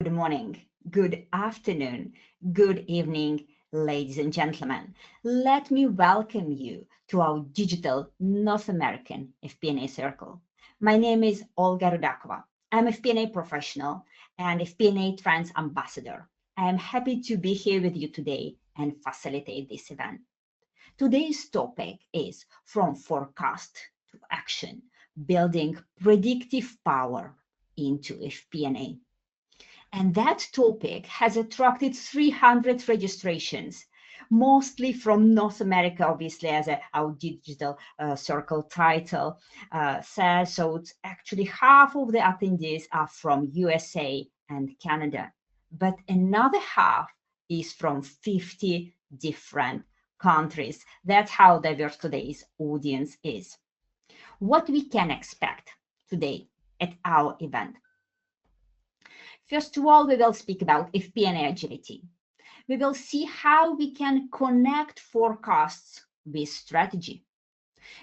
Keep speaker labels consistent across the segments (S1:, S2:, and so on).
S1: Good morning, good afternoon, good evening, ladies and gentlemen. Let me welcome you to our digital North American FP&A circle. My name is Olga Rudakova. I'm a FP&A professional and FP&A Trends Ambassador. I am happy to be here with you today and facilitate this event. Today's topic is From Forecast to Action, Building Predictive Power into FP&A. And that topic has attracted 300 registrations, mostly from North America, obviously, as our digital circle title says. So it's actually half of the attendees are from USA and Canada, but another half is from 50 different countries. That's how diverse today's audience is. What we can expect today at our event. First of all, we will speak about FP&A agility. We will see how we can connect forecasts with strategy.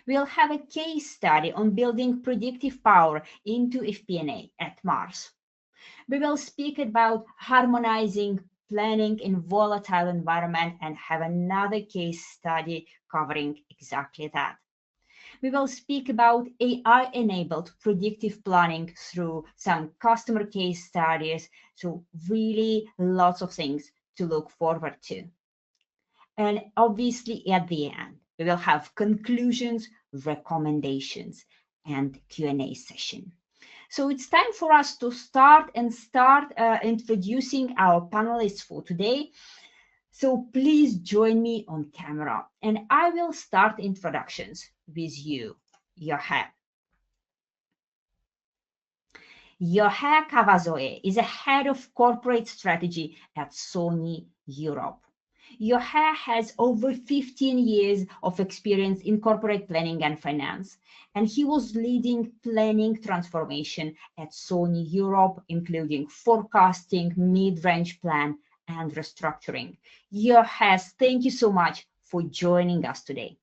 S1: We'll have a case study on building predictive power into FP&A at Mars. We will speak about harmonizing planning in volatile environment and have another case study covering exactly that. We will speak about AI-enabled predictive planning through some customer case studies. So really lots of things to look forward to. And obviously at the end, we will have conclusions, recommendations, and Q&A session. So it's time for us to start introducing our panelists for today. So please join me on camera and I will start introductions with you, Yohei. Yohei Kawazoe is a head of corporate strategy at Sony Europe. Yohei has over 15 years of experience in corporate planning and finance, and he was leading planning transformation at Sony Europe, including forecasting, mid-range plan, and restructuring. Yohei, thank you so much for joining us today.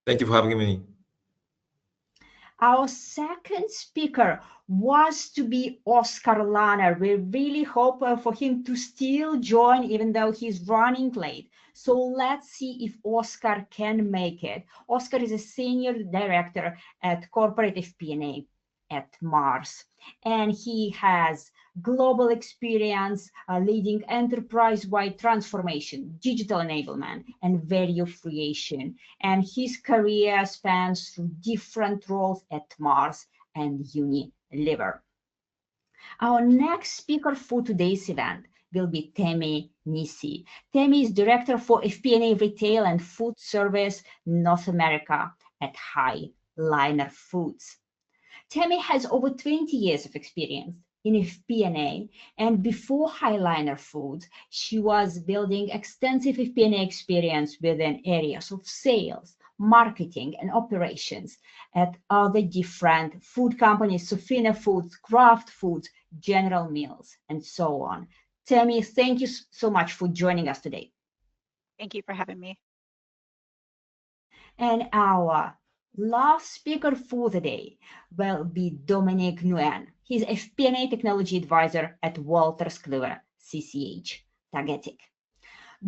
S2: Thank you for having me.
S1: Our second speaker was to be Oscar Lanner. We really hope for him to still join, even though he's running late. So let's see if Oscar can make it. Oscar is a senior director at Corporate FP&A at Mars, and he has global experience leading enterprise-wide transformation, digital enablement, and value creation. And his career spans through different roles at Mars and Unilever. Our next speaker for today's event will be Temi Nisi. Temi is Director for FP&A Retail and Food Service North America at High Liner Foods. Temi has over 20 years of experience in FP&A, and before High Liner Foods, she was building extensive FP&A experience within areas of sales, marketing, and operations at other different food companies, Sofina Foods, Kraft Foods, General Mills, and so on. Temi, thank you so much for joining us today.
S3: Thank you for having me.
S1: And our last speaker for the day will be Dominic Nguyen. He's FP&A Technology Advisor at Wolters Kluwer CCH Tagetik.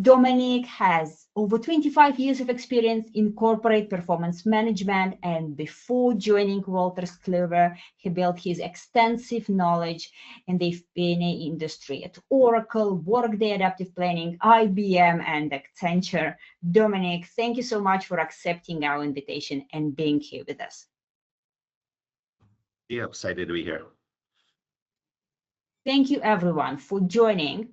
S1: Dominic has over 25 years of experience in corporate performance management, and before joining Wolters Kluwer, he built his extensive knowledge in the FP&A industry at Oracle, Workday Adaptive Planning, IBM, and Accenture. Dominic, thank you so much for accepting our invitation and being here with us.
S2: Yeah, excited to be here.
S1: Thank you, everyone, for joining.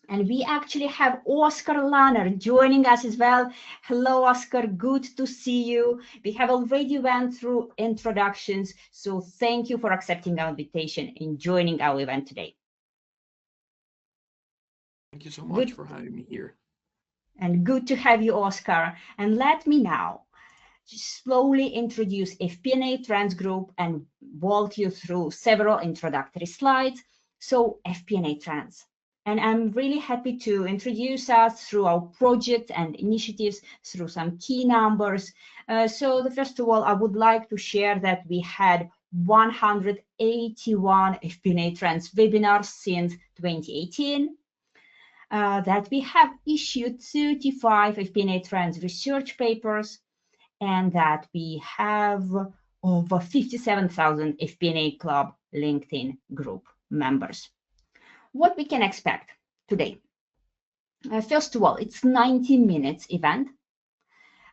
S1: And we actually have Oscar Lanner joining us as well. Hello, Oscar. Good to see you. We have already went through introductions, so thank you for accepting our invitation and joining our event today.
S4: Thank you so much for having me here.
S1: And good to have you, Oscar. And let me now slowly introduce FP&A Trends Group and walk you through several introductory slides. So FP&A Trends. And I'm really happy to introduce us through our projects and initiatives, through some key numbers. So first of all, I would like to share that we had 181 FP&A Trends webinars since 2018, that we have issued 35 FP&A Trends research papers, and that we have over 57,000 FP&A Club LinkedIn group members. What we can expect today? First of all, it's 90 minutes event.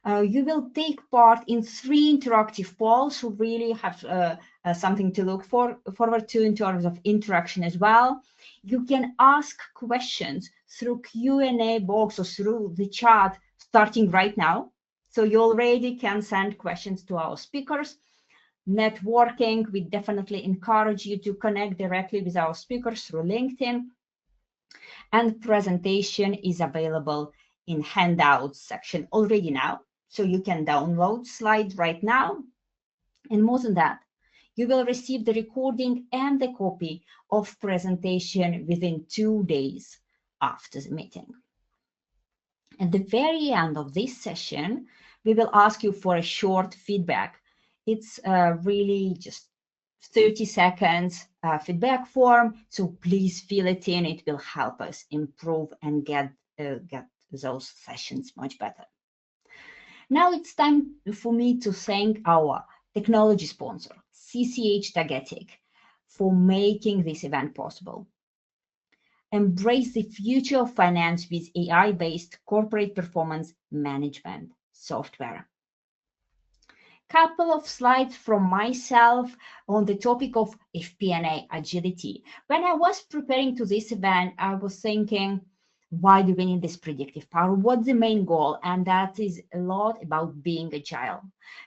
S1: You will take part in 3 interactive polls, so really have something to look forward to in terms of interaction as well. You can ask questions through Q&A box or through the chat starting right now. So you already can send questions to our speakers. Networking, we definitely encourage you to connect directly with our speakers through LinkedIn. And presentation is available in handouts section already now. So you can download slides right now. And more than that, you will receive the recording and the copy of presentation within 2 days after the meeting. At the very end of this session, we will ask you for a short feedback. It's really just 30 seconds feedback form, so please fill it in. It will help us improve and get those sessions much better. Now it's time for me to thank our technology sponsor, CCH Tagetik, for making this event possible. Embrace the future of finance with AI-based corporate performance management software. Couple of slides from myself on the topic of FP&A agility. When I was preparing to this event, I was thinking, why do we need this predictive power? What's the main goal? And that is a lot about being agile,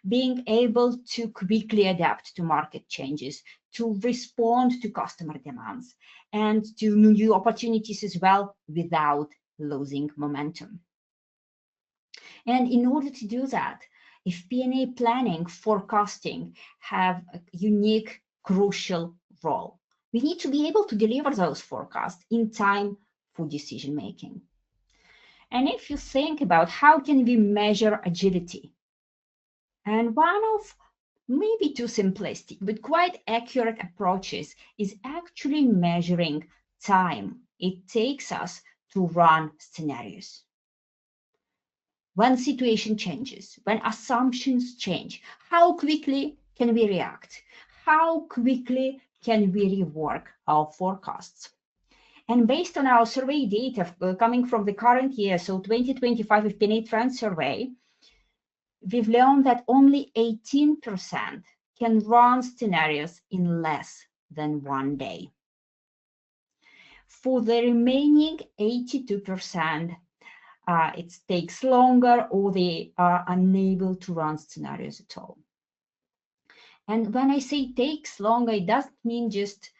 S1: being able to quickly adapt to market changes, to respond to customer demands, and to new opportunities as well without losing momentum. And in order to do that, FP&A planning, forecasting have a unique, crucial role. We need to be able to deliver those forecasts in time for decision making. And if you think about how can we measure agility, and one of maybe too simplistic but quite accurate approaches is actually measuring time it takes us to run scenarios. When situation changes, when assumptions change, how quickly can we react? How quickly can we rework our forecasts? And based on our survey data coming from the current year, so 2025 FP&A Trend Survey, we've learned that only 18% can run scenarios in less than 1 day. For the remaining 82%, it takes longer, or they are unable to run scenarios at all. And when I say takes longer, it doesn't mean just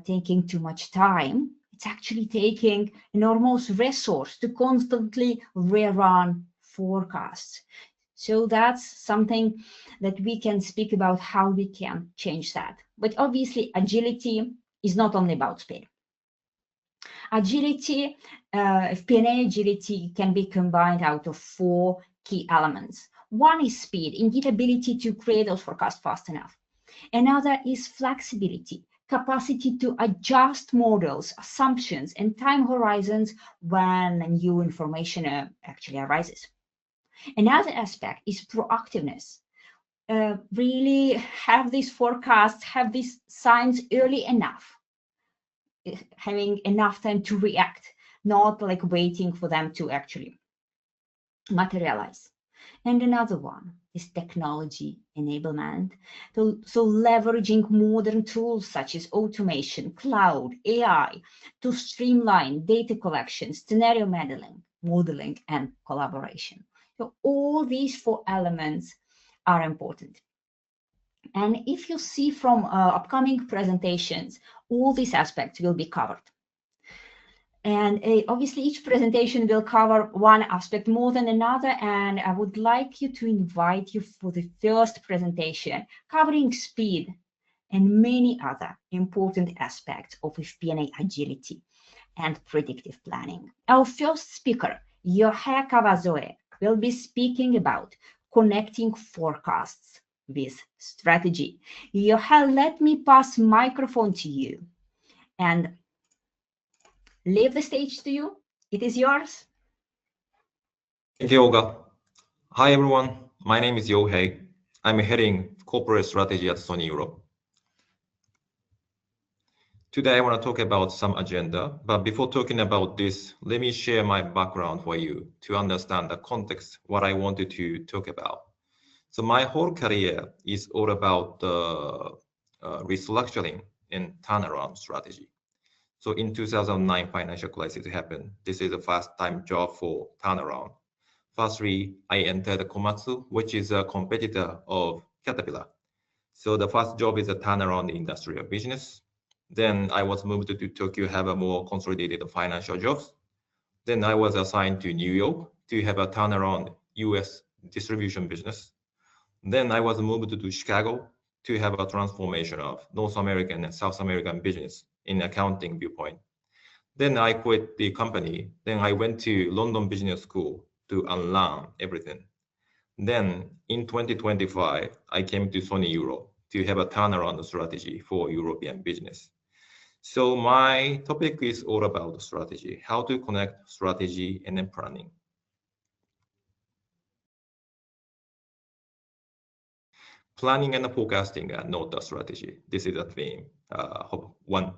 S1: taking too much time. It's actually taking enormous resource to constantly rerun forecasts. So that's something that we can speak about how we can change that. But obviously, agility is not only about speed. Agility, FP&A agility can be combined out of 4 key elements. One is speed, indeed ability to create those forecasts fast enough. Another is flexibility, capacity to adjust models, assumptions, and time horizons when new information actually arises. Another aspect is proactiveness. Really have these forecasts, have these signs early enough, having enough time to react, not like waiting for them to actually materialize. And another one is technology enablement. So leveraging modern tools such as automation, cloud, AI to streamline data collection, scenario modeling, and collaboration. So all these 4 elements are important. And if you see from upcoming presentations, all these aspects will be covered. And obviously, each presentation will cover one aspect more than another. And I would like to invite you for the first presentation, covering speed and many other important aspects of FP&A agility and predictive planning. Our first speaker, Jorge Cavazoe, will be speaking about connecting forecasts with strategy. Yohei, let me pass microphone to you and leave the stage to you. It is yours.
S2: Thank you, Olga. Hi, everyone. My name is Yohei. I'm heading corporate strategy at Sony Europe. Today, I want to talk about some agenda, but before talking about this, let me share my background for you to understand the context, what I wanted to talk about. So my whole career is all about restructuring and turnaround strategy. So in 2009, financial crisis happened. This is the first time job for turnaround. Firstly, I entered Komatsu, which is a competitor of Caterpillar. So the first job is a turnaround industrial business. Then I was moved to Tokyo, have a more consolidated financial jobs. Then I was assigned to New York to have a turnaround US distribution business. Then I was moved to Chicago to have a transformation of North American and South American business in accounting viewpoint. Then I quit the company. Then I went to London Business School to unlearn everything. Then in 2025, I came to Sony Europe to have a turnaround strategy for European business. So my topic is all about strategy, how to connect strategy and then planning. Planning and forecasting are not a strategy. This is a theme, one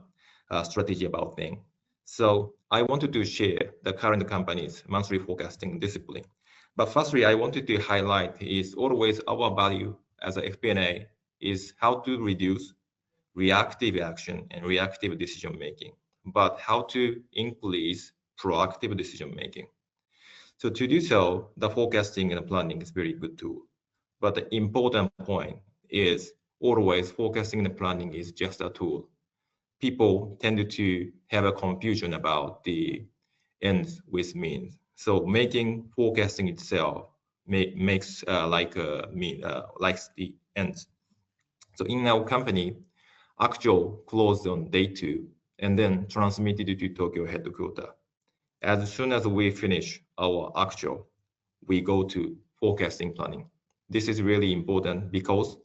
S2: strategy about thing. So I wanted to share the current company's monthly forecasting discipline. But firstly, I wanted to highlight is always our value as a FP&A is how to reduce reactive action and reactive decision making, but how to increase proactive decision making. So to do so, the forecasting and planning is very good tool. But the important point is always forecasting and planning is just a tool. People tend to have a confusion about the ends with means. So making forecasting itself makes likes the ends. So in our company, actual closed on day 2 and then transmitted to Tokyo headquarters. As soon as we finish our actual, we go to forecasting planning. This is really important because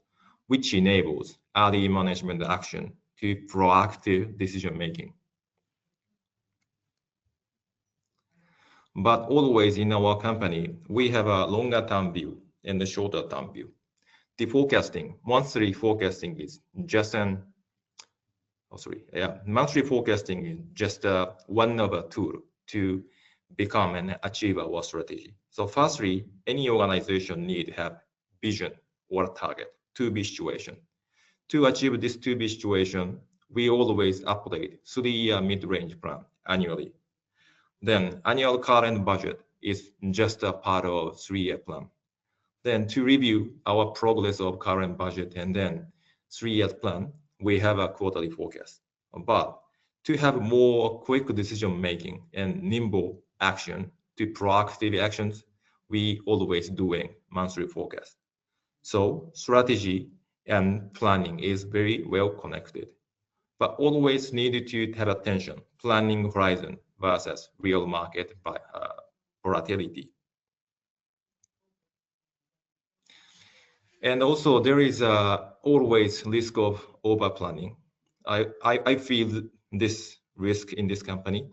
S2: which enables early management action to proactive decision making. But always in our company, we have a longer term view and a shorter term view. The forecasting, monthly forecasting is just monthly forecasting is just one of a tool to become and achieve our strategy. So firstly, any organization need to have vision or target, to-be situation. To achieve this to-be situation, we always update 3-year mid-range plan annually. Then annual current budget is just a part of 3-year plan. Then to review our progress of current budget and then 3-year plan, we have a quarterly forecast. But to have more quick decision making and nimble action to proactive actions, we always doing monthly forecast. So strategy and planning is very well connected, but always needed to have attention, planning horizon versus real market volatility. And also there is always risk of over planning. I feel this risk in this company.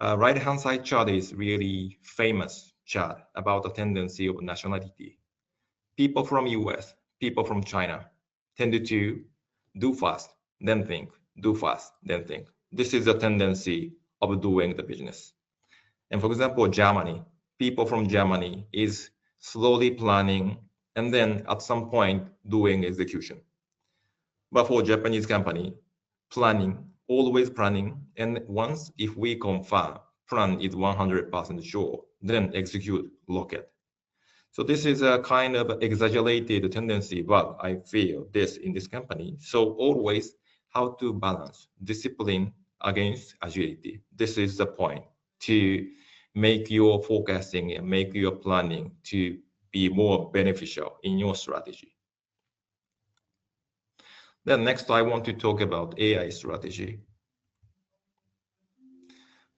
S2: Right-hand side chart is really famous chart about the tendency of nationality. People from US, people from China tended to do fast, then think, do fast, then think. This is a tendency of doing the business. And for example, Germany, people from Germany is slowly planning and then at some point doing execution. But for Japanese company, planning, always planning, and once if we confirm plan is 100% sure, then execute rocket. So this is a kind of exaggerated tendency, but I feel this in this company. So always how to balance discipline against agility. This is the point to make your forecasting and make your planning to be more beneficial in your strategy. Then next, I want to talk about AI strategy.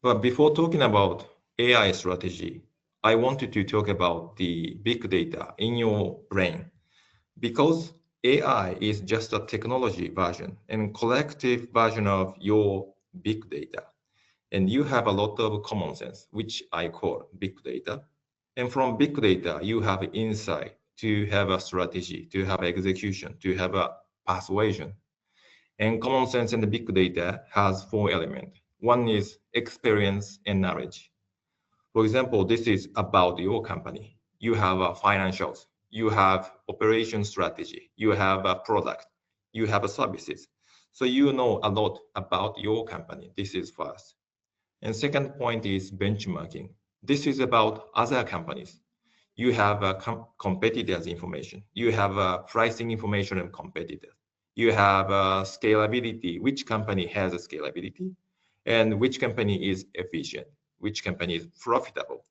S2: But before talking about AI strategy, I wanted to talk about the big data in your brain. Because AI is just a technology version and collective version of your big data. And you have a lot of common sense, which I call big data. And from big data, you have insight to have a strategy, to have execution, to have a persuasion. And common sense and the big data has four elements. One is experience and knowledge. For example, this is about your company. You have financials, you have operation strategy, you have a product, you have services. So you know a lot about your company. This is first. And second point is benchmarking. This is about other companies. You have competitors information. You have pricing information of competitors. You have scalability. Which company has a scalability, and which company is efficient, which company is profitable.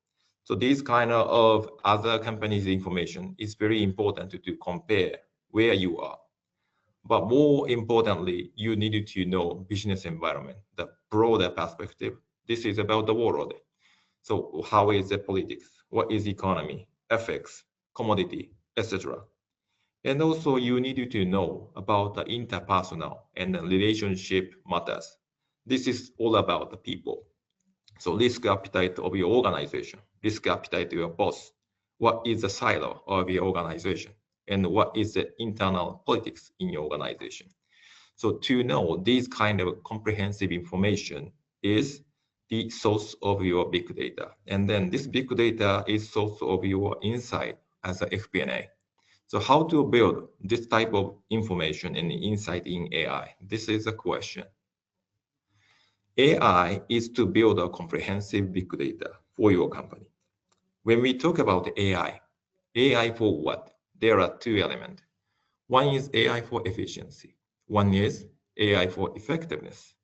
S2: So these kind of other companies' information is very important to compare where you are. But more importantly, you need to know business environment, the broader perspective. This is about the world. So how is the politics? What is economy, FX, commodity, etc. And also you need to know about the interpersonal and the relationship matters. This is all about the people. So risk appetite of your organization, risk appetite of your boss. What is the silo of your organization? And what is the internal politics in your organization? So to know these kind of comprehensive information is the source of your big data. And then this big data is source of your insight as a FP&A. So how to build this type of information and insight in AI? This is a question. AI is to build a comprehensive big data for your company. When we talk about AI for what? There are two elements. One is AI for efficiency. One is AI for effectiveness.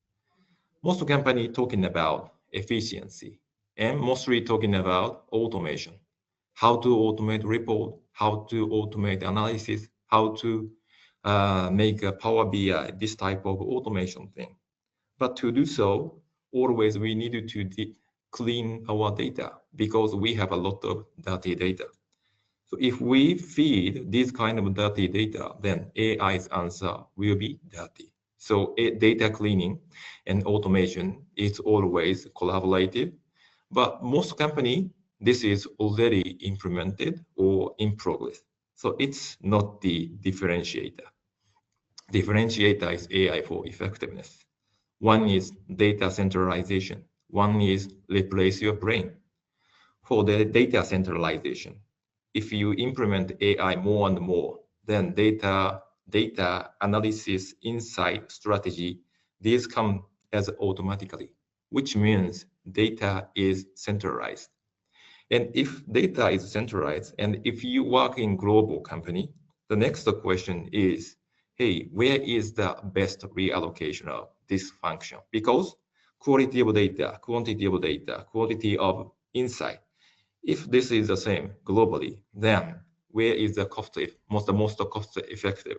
S2: Most companies talking about efficiency and mostly talking about automation. How to automate report, how to automate analysis, how to make a Power BI, this type of automation thing. But to do so, always we need to clean our data because we have a lot of dirty data. So if we feed this kind of dirty data, then AI's answer will be dirty. So data cleaning and automation is always collaborative, but most company, this is already implemented or in progress. So it's not the differentiator. Differentiator is AI for effectiveness. One is data centralization. One is replace your brain. For the data centralization, if you implement AI more and more, then data analysis, insight, strategy, these come as automatically, which means data is centralized. And if data is centralized, and if you work in global company, the next question is, hey, where is the best reallocation of this function? Because quality of data, quantity of data, quality of insight, if this is the same globally, then where is the most cost effective?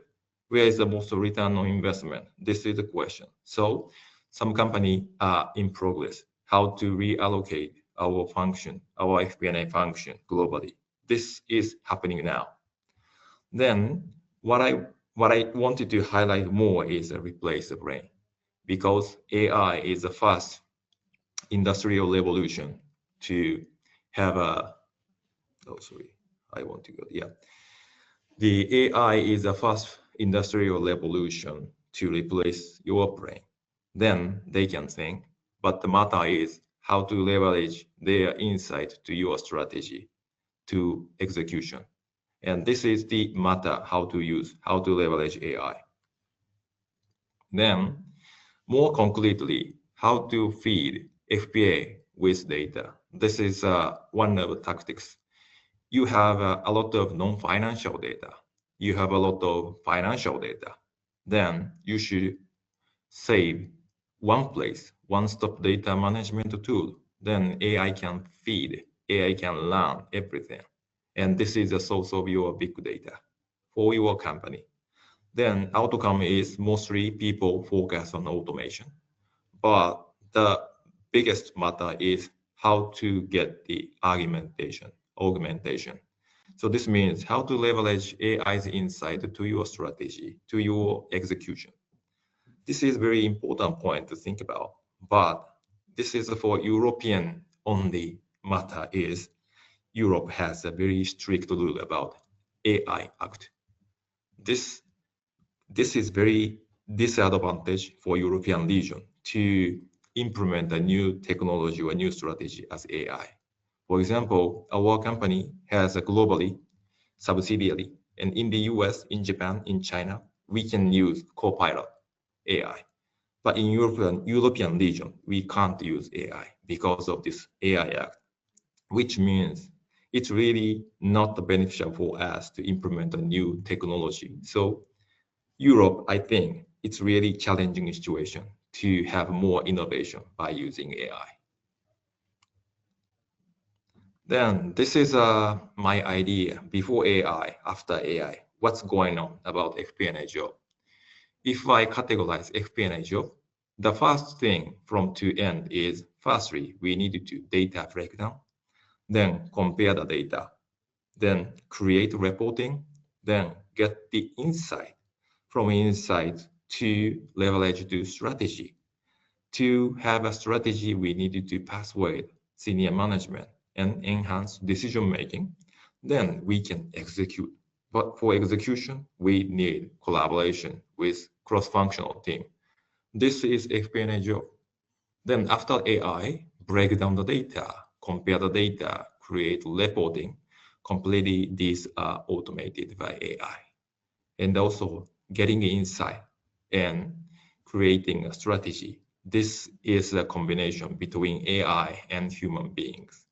S2: Where is the most return on investment? This is the question. So some companies are in progress, how to reallocate our function, our FP&A function globally. This is happening now. Then what I wanted to highlight more is a replace the brain, because AI is the first industrial revolution to have a, oh, sorry, I want to go, yeah. The AI is the first industrial revolution to replace your brain. Then they can think, but the matter is how to leverage their insight to your strategy, to execution. And this is the matter, how to use, how to leverage AI. Then, more concretely, how to feed FP&A with data. This is one of the tactics. You have a lot of non-financial data. You have a lot of financial data. Then you should save one place, one-stop data management tool. Then AI can feed, AI can learn everything. And this is the source of your big data for your company. Then outcome is mostly people focus on automation. But the biggest matter is how to get the augmentation. So this means how to leverage AI's insight to your strategy, to your execution. This is a very important point to think about, but this is for European only matter is Europe has a very strict rule about AI Act. This is very disadvantage for European region to implement a new technology or new strategy as AI. For example, our company has a globally subsidiary, and in the US, in Japan, in China, we can use Copilot AI. But in European region, we can't use AI because of this AI Act, which means it's really not beneficial for us to implement a new technology. So Europe, I think it's really challenging situation to have more innovation by using AI. Then this is my idea before AI, after AI, what's going on about FP&A job. If I categorize FP&A job, the first thing from to end is firstly, we need to do data breakdown, then compare the data, then create reporting, then get the insight. From insight to leverage to strategy. To have a strategy, we need to persuade senior management and enhance decision making. Then we can execute. But for execution, we need collaboration with cross-functional team. This is FP&A job. Then after AI, break down the data, compare the data, create reporting. Completely these are automated by AI. And also getting insight and creating a strategy. This is a combination between AI and human beings.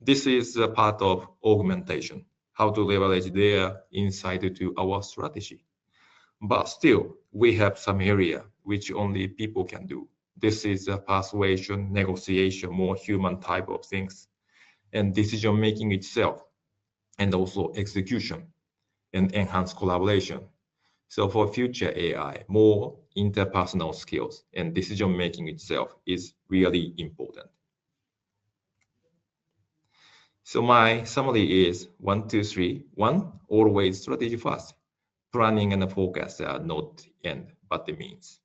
S2: This is a part of augmentation, how to leverage their insight to our strategy. But still, we have some area which only people can do. This is a persuasion, negotiation, more human type of things, and decision making itself, and also execution and enhanced collaboration. So for future AI, more interpersonal skills and decision making itself is really important. So my summary is 1, 2, 3. 1, always strategy first. Planning and forecast are not end, but the means.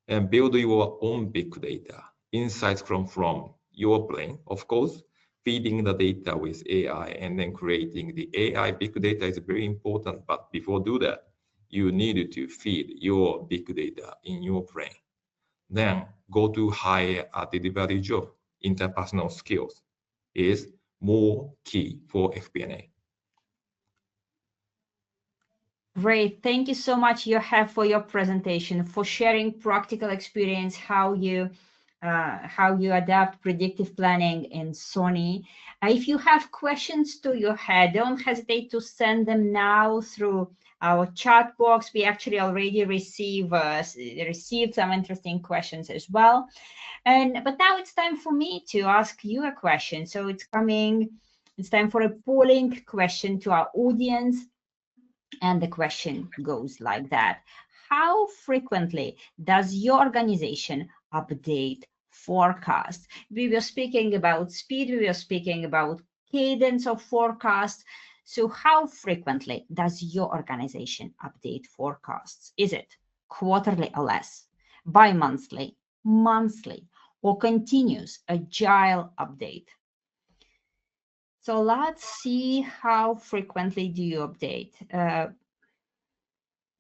S2: And build your own big data. Insights come from your brain, of course. Feeding the data with AI and then creating the AI big data is very important. But before do that, you need to feed your big data in your brain. Then go to higher added value job. Interpersonal skills is more key for FP&A.
S1: Great. Thank you so much, Yohei, for your presentation, for sharing practical experience, how you adapt predictive planning in Sony. If you have questions to Yohei, don't hesitate to send them now through our chat box. We actually already received some interesting questions as well. But now it's time for me to ask you a question. So it's time for a polling question to our audience. And the question goes like that. How frequently does your organization update forecast? We were speaking about speed, we were speaking about cadence of forecast. So how frequently does your organization update forecasts? Is it quarterly or less, bi-monthly, monthly, or continuous agile update? So let's see how frequently do you update.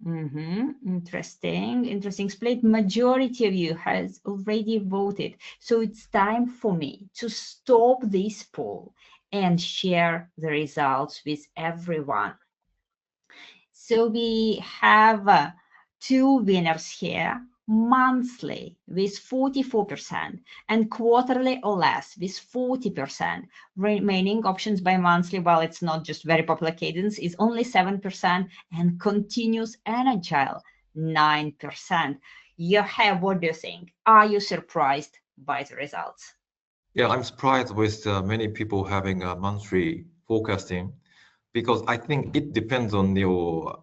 S1: Interesting split. Majority of you has already voted. So it's time for me to stop this poll and share the results with everyone. So we have 2 winners here. Monthly with 44% and quarterly or less with 40%. Remaining options by monthly, well, it's not just very popular cadence, is only 7% and continuous and agile 9%. Yohei, what do you think? Are you surprised by the results?
S2: Yeah, I'm surprised with many people having a monthly forecasting, because I think it depends on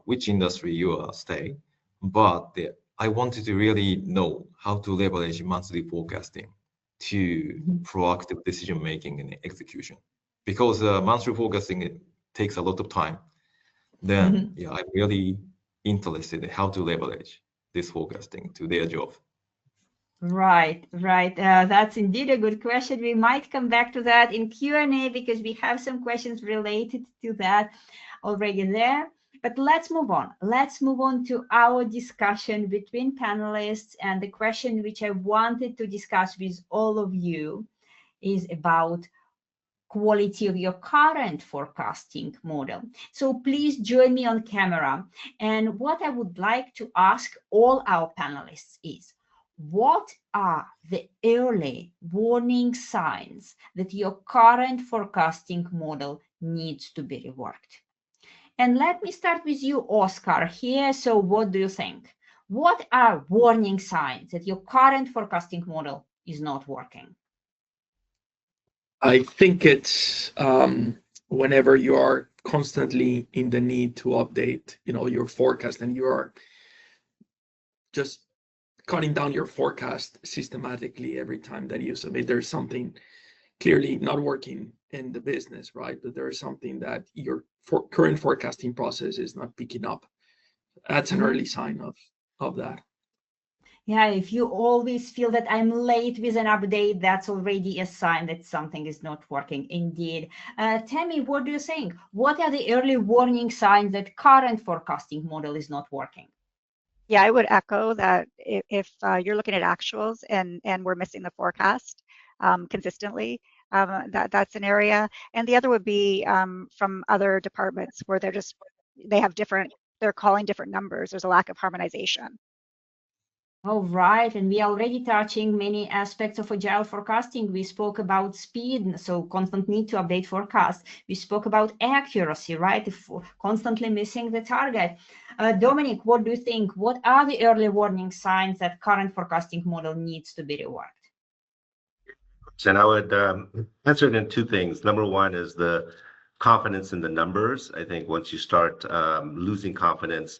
S2: which industry you stay, but I wanted to really know how to leverage monthly forecasting to proactive decision making and execution. Because monthly forecasting takes a lot of time, then yeah, I'm really interested in how to leverage this forecasting to their job.
S1: Right, right. That's indeed a good question. We might come back to that in Q&A because we have some questions related to that already there. But let's move on. Let's move on to our discussion between panelists. And the question which I wanted to discuss with all of you is about quality of your current forecasting model. So please join me on camera. And what I would like to ask all our panelists is, what are the early warning signs that your current forecasting model needs to be reworked? And let me start with you, Oscar, here. So what do you think? What are warning signs that your current forecasting model is not working?
S4: I think it's whenever you are constantly in the need to update, your forecast, and you are just cutting down your forecast systematically every time that you submit. There's something clearly not working in the business, right? That there is something that your current forecasting process is not picking up. That's an early sign of that.
S1: Yeah, if you always feel that I'm late with an update, that's already a sign that something is not working. Indeed. Tammy, what do you think? What are the early warning signs that current forecasting model is not working?
S3: Yeah, I would echo that if you're looking at actuals and we're missing the forecast consistently, that's an area. And the other would be from other departments where they're calling different numbers. There's a lack of harmonization.
S1: All right, and we are already touching many aspects of agile forecasting. We spoke about speed, so constant need to update forecast. We spoke about accuracy, right? If constantly missing the target. Dominic, what do you think? What are the early warning signs that current forecasting model needs to be reworked?
S5: And I would answer it in two things. Number one is the confidence in the numbers. I think once you start losing confidence,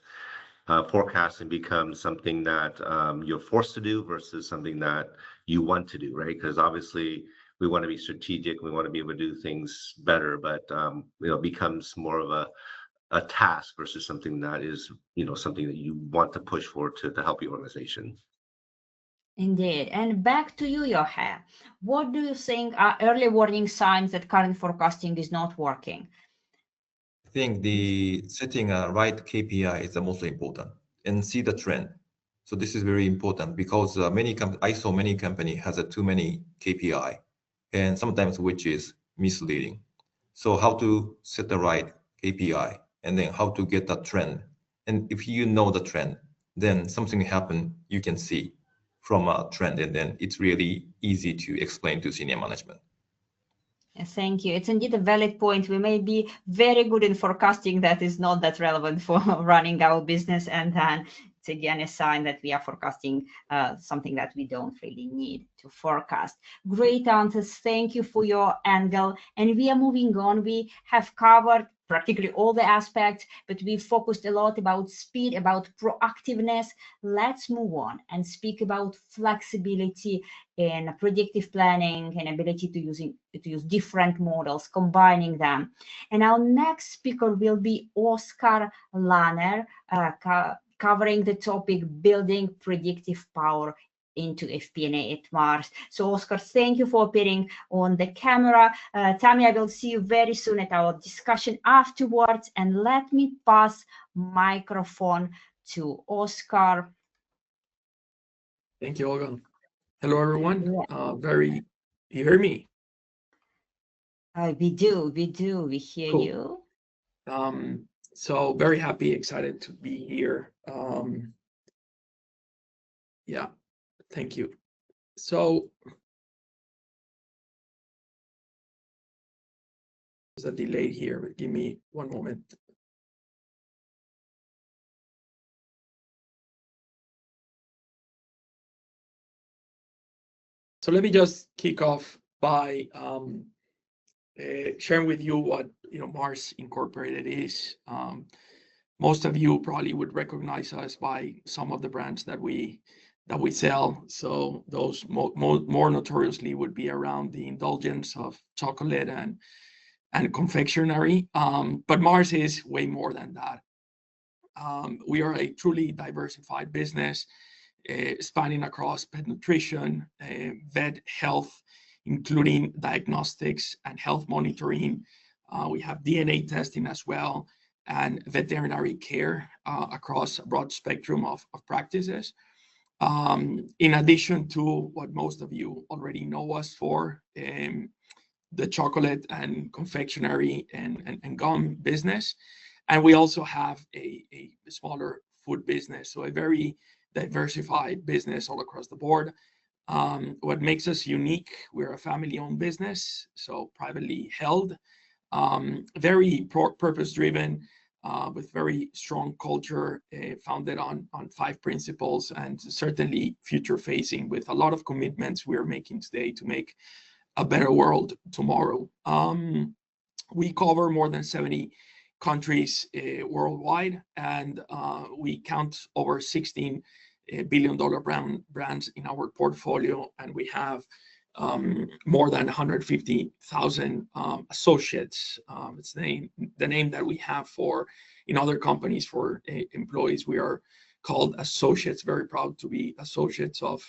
S5: forecasting becomes something that you're forced to do versus something that you want to do, right? Because obviously we want to be strategic, we want to be able to do things better, but it becomes more of a task versus something that is, something that you want to push for to help your organization.
S1: Indeed. And back to you, Johan. What do you think are early warning signs that current forecasting is not working?
S2: I think the setting a right KPI is the most important and see the trend. So this is very important because I saw many companies has too many KPI and sometimes which is misleading. So how to set the right KPI and then how to get that trend. And if you know the trend, then something happen you can see from a trend, and then it's really easy to explain to senior management.
S1: Thank you. It's indeed a valid point. We may be very good in forecasting that is not that relevant for running our business, and then it's again a sign that we are forecasting something that we don't really need to forecast. Great answers. Thank you for your angle. And we are moving on. We have covered practically all the aspects, but we focused a lot about speed, about proactiveness. Let's move on and speak about flexibility in predictive planning and ability to use different models, combining them. And our next speaker will be Oscar Lanner, covering the topic building predictive power into FP&A at Mars. So Oscar, thank you for appearing on the camera. Tammy, I will see you very soon at our discussion afterwards. And let me pass microphone to Oscar.
S4: Thank you, Olga. Hello, everyone.
S1: Yeah.
S4: You hear me?
S1: We do, we hear
S4: Cool.
S1: you.
S4: So very happy, excited to be here. Yeah, thank you. So there's a delay here, but give me one moment. So let me just kick off by sharing with you what Mars Incorporated is. Most of you probably would recognize us by some of the brands that we sell. So those more notoriously would be around the indulgence of chocolate and and confectionery, but Mars is way more than that. We are a truly diversified business, spanning across pet nutrition, vet health, including diagnostics and health monitoring. We have DNA testing as well, and veterinary care across a broad spectrum of practices. In addition to what most of you already know us for, the chocolate and confectionery and gum business. And we also have a smaller food business, so a very diversified business all across the board. What makes us unique, we're a family-owned business, so privately held, very purpose-driven, with very strong culture, founded on 5 principles, and certainly future-facing with a lot of commitments we're making today to make a better world tomorrow. We cover more than 70 countries worldwide, and we count over 16 billion-dollar brands in our portfolio, and we have more than 150,000 associates. It's the name that we have for in other companies for employees. We are called associates, very proud to be associates of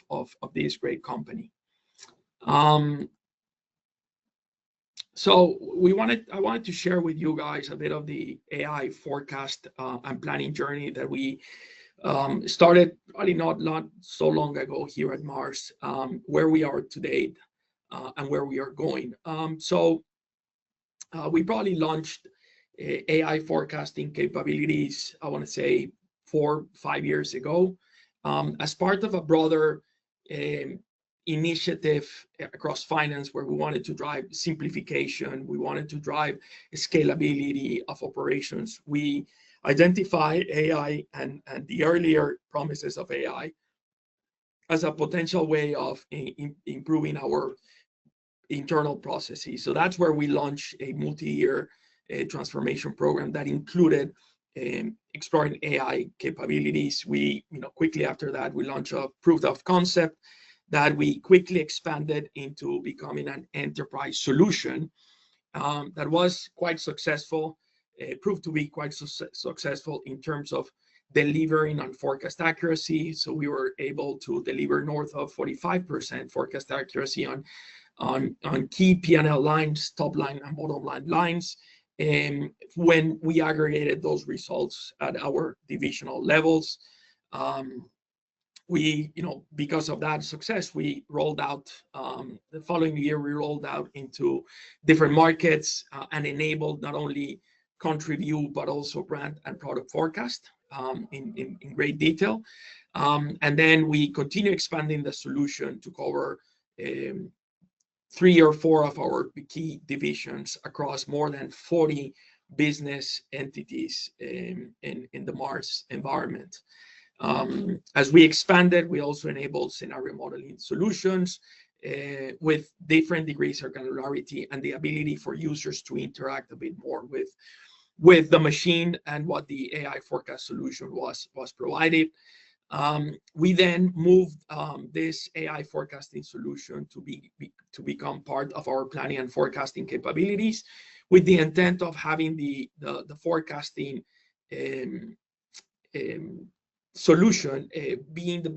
S4: this great company. So I wanted to share with you guys a bit of the AI forecast and planning journey that we started probably not so long ago here at Mars, where we are today and where we are going. We probably launched AI forecasting capabilities, I want to say 4-5 years ago, as part of a broader initiative across finance, where we wanted to drive simplification, we wanted to drive scalability of operations. We identify AI and the earlier promises of AI as a potential way of improving our internal processes. So that's where we launched a multi-year transformation program that included exploring AI capabilities. We, quickly after that, we launched a proof of concept that we quickly expanded into becoming an enterprise solution that was quite successful, proved to be quite successful in terms of delivering on forecast accuracy. So we were able to deliver north of 45% forecast accuracy on key P&L lines, top line and bottom line lines, when we aggregated those results at our divisional levels. We, because of that success, we rolled out, the following year, we rolled out into different markets and enabled not only country view, but also brand and product forecast in great detail. And then we continue expanding the solution to cover 3 or 4 of our key divisions across more than 40 business entities in the Mars environment. As we expanded, we also enabled scenario modeling solutions with different degrees of granularity and the ability for users to interact a bit more with the machine and what the AI forecast solution was provided. We then moved this AI forecasting solution to become part of our planning and forecasting capabilities, with the intent of having the forecasting solution being the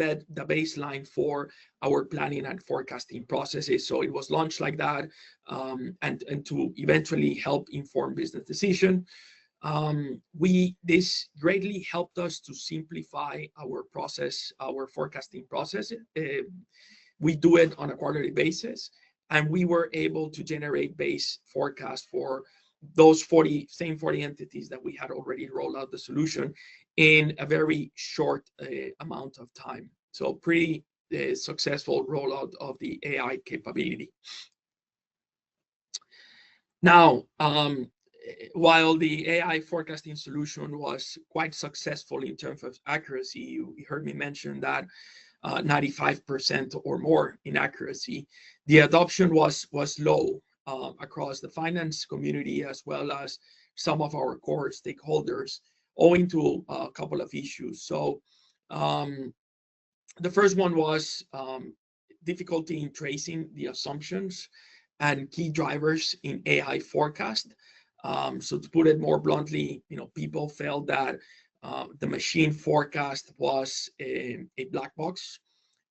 S4: baseline for our planning and forecasting processes. So it was launched like that, and to eventually help inform business decision. This greatly helped us to simplify our process, our forecasting process. We do it on a quarterly basis, and we were able to generate base forecast for those 40 entities that we had already rolled out the solution in a very short amount of time. So pretty successful rollout of the AI capability. Now, while the AI forecasting solution was quite successful in terms of accuracy, you heard me mention that 95% or more in accuracy, the adoption was low across the finance community, as well as some of our core stakeholders, owing to a couple of issues. So the first one was difficulty in tracing the assumptions and key drivers in AI forecast. So to put it more bluntly, people felt that the machine forecast was a black box,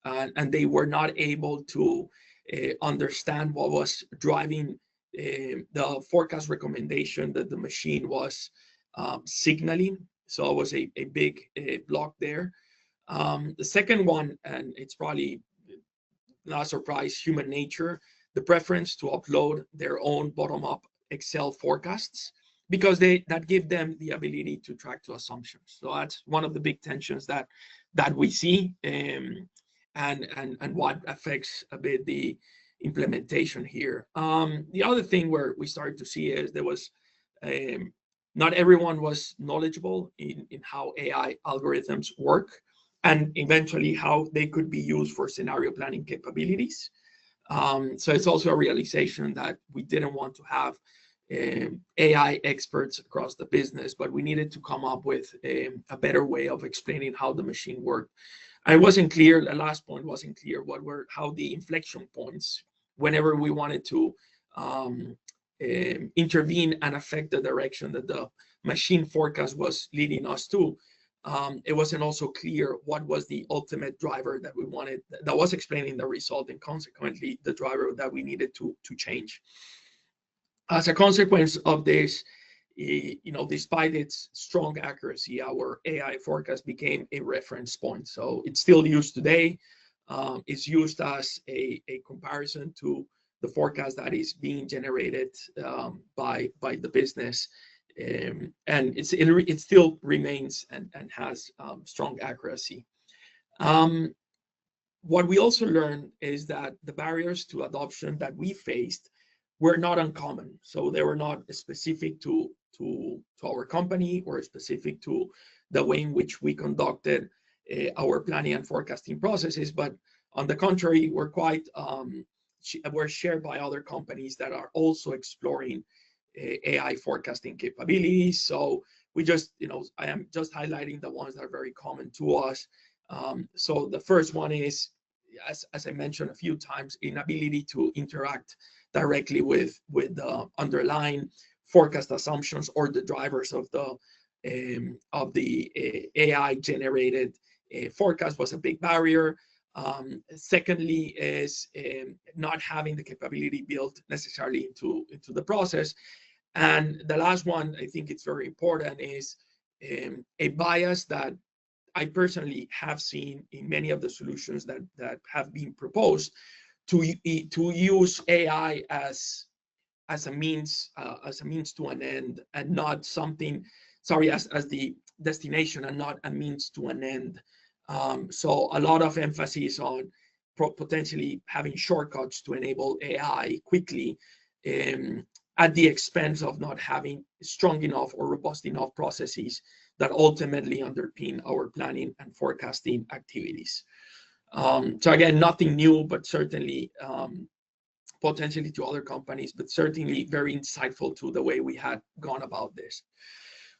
S4: and they were not able to understand what was driving the forecast recommendation that the machine was signaling. So it was a big block there. The second one, and it's probably not a surprise, human nature, the preference to upload their own bottom-up Excel forecasts, because that give them the ability to track to assumptions. So that's one of the big tensions that we see, and what affects a bit the implementation here. The other thing where we started to see is there was not everyone was knowledgeable in how AI algorithms work, and eventually how they could be used for scenario planning capabilities. So it's also a realization that we didn't want to have AI experts across the business, but we needed to come up with a better way of explaining how the machine worked. And it wasn't clear, the last point wasn't clear how the inflection points, whenever we wanted to intervene and affect the direction that the machine forecast was leading us to. It wasn't also clear what was the ultimate driver that we wanted, that was explaining the result, and consequently the driver that we needed to change. As a consequence of this, despite its strong accuracy, our AI forecast became a reference point. So it's still used today. It's used as a comparison to the forecast that is being generated by the business. And it still remains and has strong accuracy. What we also learned is that the barriers to adoption that we faced were not uncommon. So they were not specific to our company or specific to the way in which we conducted our planning and forecasting processes, but on the contrary, were shared by other companies that are also exploring AI forecasting capabilities. So I am just highlighting the ones that are very common to us. So the first one is, as I mentioned a few times, inability to interact directly with the underlying forecast assumptions or the drivers of the AI generated forecast was a big barrier. Secondly is not having the capability built necessarily into the process. And the last one, I think it's very important, is a bias that I personally have seen in many of the solutions that have been proposed to use AI as a means to an end, and not something, as the destination and not a means to an end. So a lot of emphasis on potentially having shortcuts to enable AI quickly, at the expense of not having strong enough or robust enough processes that ultimately underpin our planning and forecasting activities. So again, nothing new, but certainly potentially to other companies, but certainly very insightful to the way we had gone about this.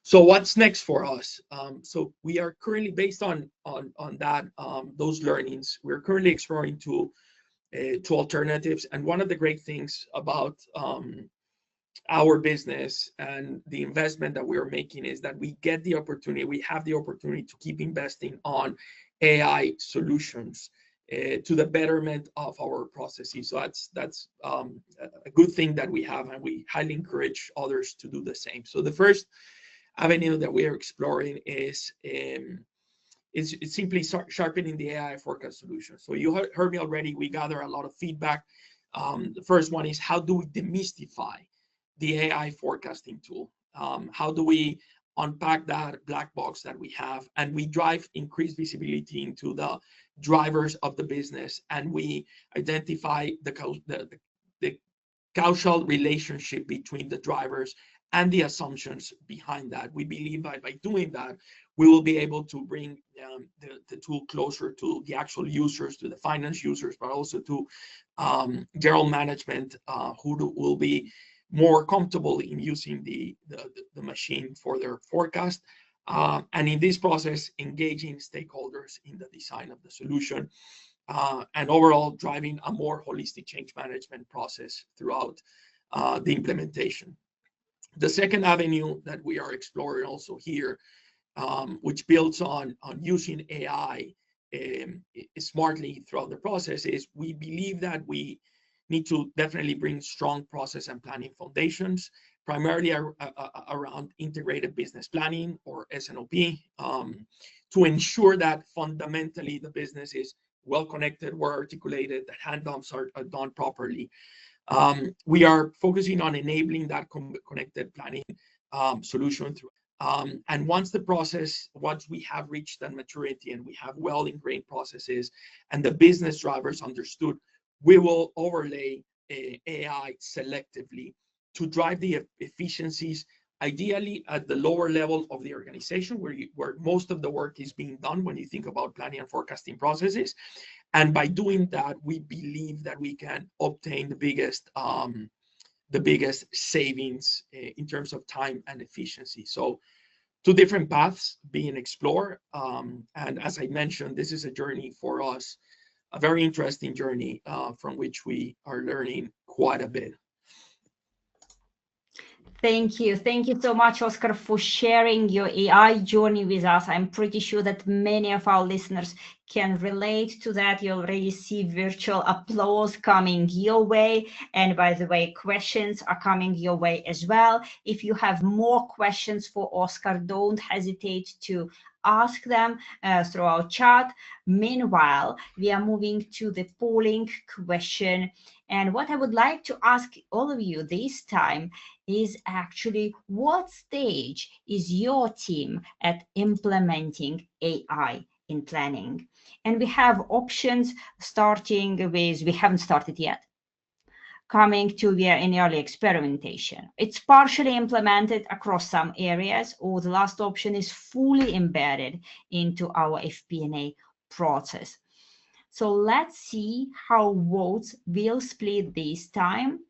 S4: So what's next for us? So we are currently, based on that, those learnings, we're currently exploring two alternatives. And one of the great things about our business and the investment that we are making is that we have the opportunity to keep investing on AI solutions to the betterment of our processes. So that's a good thing that we have, and we highly encourage others to do the same. So the first avenue that we are exploring is simply sharpening the AI forecast solution. So you heard me already. We gather a lot of feedback. The first one is, how do we demystify the AI forecasting tool? How do we unpack that black box that we have, and we drive increased visibility into the drivers of the business, and we identify the causal relationship between the drivers and the assumptions behind that. We believe by doing that, we will be able to bring the tool closer to the actual users, to the finance users, but also to general management who will be more comfortable in using the machine for their forecast. And in this process, engaging stakeholders in the design of the solution. and overall driving a more holistic change management process throughout the implementation. The second avenue that we are exploring also here, which builds on using AI smartly throughout the process, is we believe that we need to definitely bring strong process and planning foundations, primarily around integrated business planning or S&OP, to ensure that fundamentally the business is well connected, well articulated, that handoffs are done properly. We are focusing on enabling that connected planning solution through. And once we have reached that maturity and we have well ingrained processes and the business drivers understood, we will overlay AI selectively to drive the efficiencies, ideally at the lower level of the organization where most of the work is being done when you think about planning and forecasting processes. And by doing that, we believe that we can obtain the biggest savings in terms of time and efficiency. So two different paths being explored. And as I mentioned, this is a journey for us, a very interesting journey from which we are learning quite a bit.
S1: Thank you. Thank you so much, Oscar, for sharing your AI journey with us. I'm pretty sure that many of our listeners can relate to that. You already see virtual applause coming your way. And by the way, questions are coming your way as well. If you have more questions for Oscar, don't hesitate to ask them through our chat. Meanwhile, we are moving to the polling question. And what I would like to ask all of you this time is actually, what stage is your team at implementing AI in planning? And we have options starting with, we haven't started yet, coming to we are in early experimentation. It's partially implemented across some areas, or the last option is fully embedded into our FP&A process. So let's see how votes will split this time.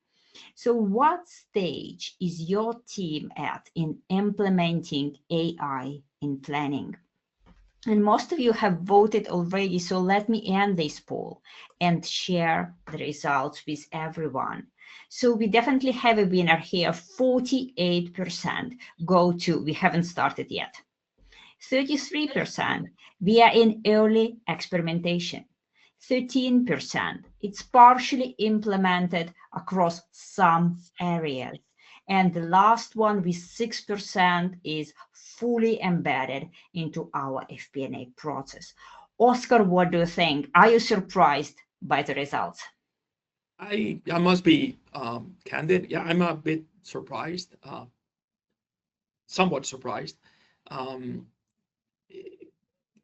S1: So what stage is your team at in implementing AI in planning? And most of you have voted already, so let me end this poll and share the results with everyone. So we definitely have a winner here. 48% go to, we haven't started yet. 33%, we are in early experimentation. 13%, it's partially implemented across some areas. And the last one with 6% is fully embedded into our FP&A process. Oscar, what do you think? Are you surprised by the results?
S4: I must be candid. Yeah, I'm a bit surprised, somewhat surprised.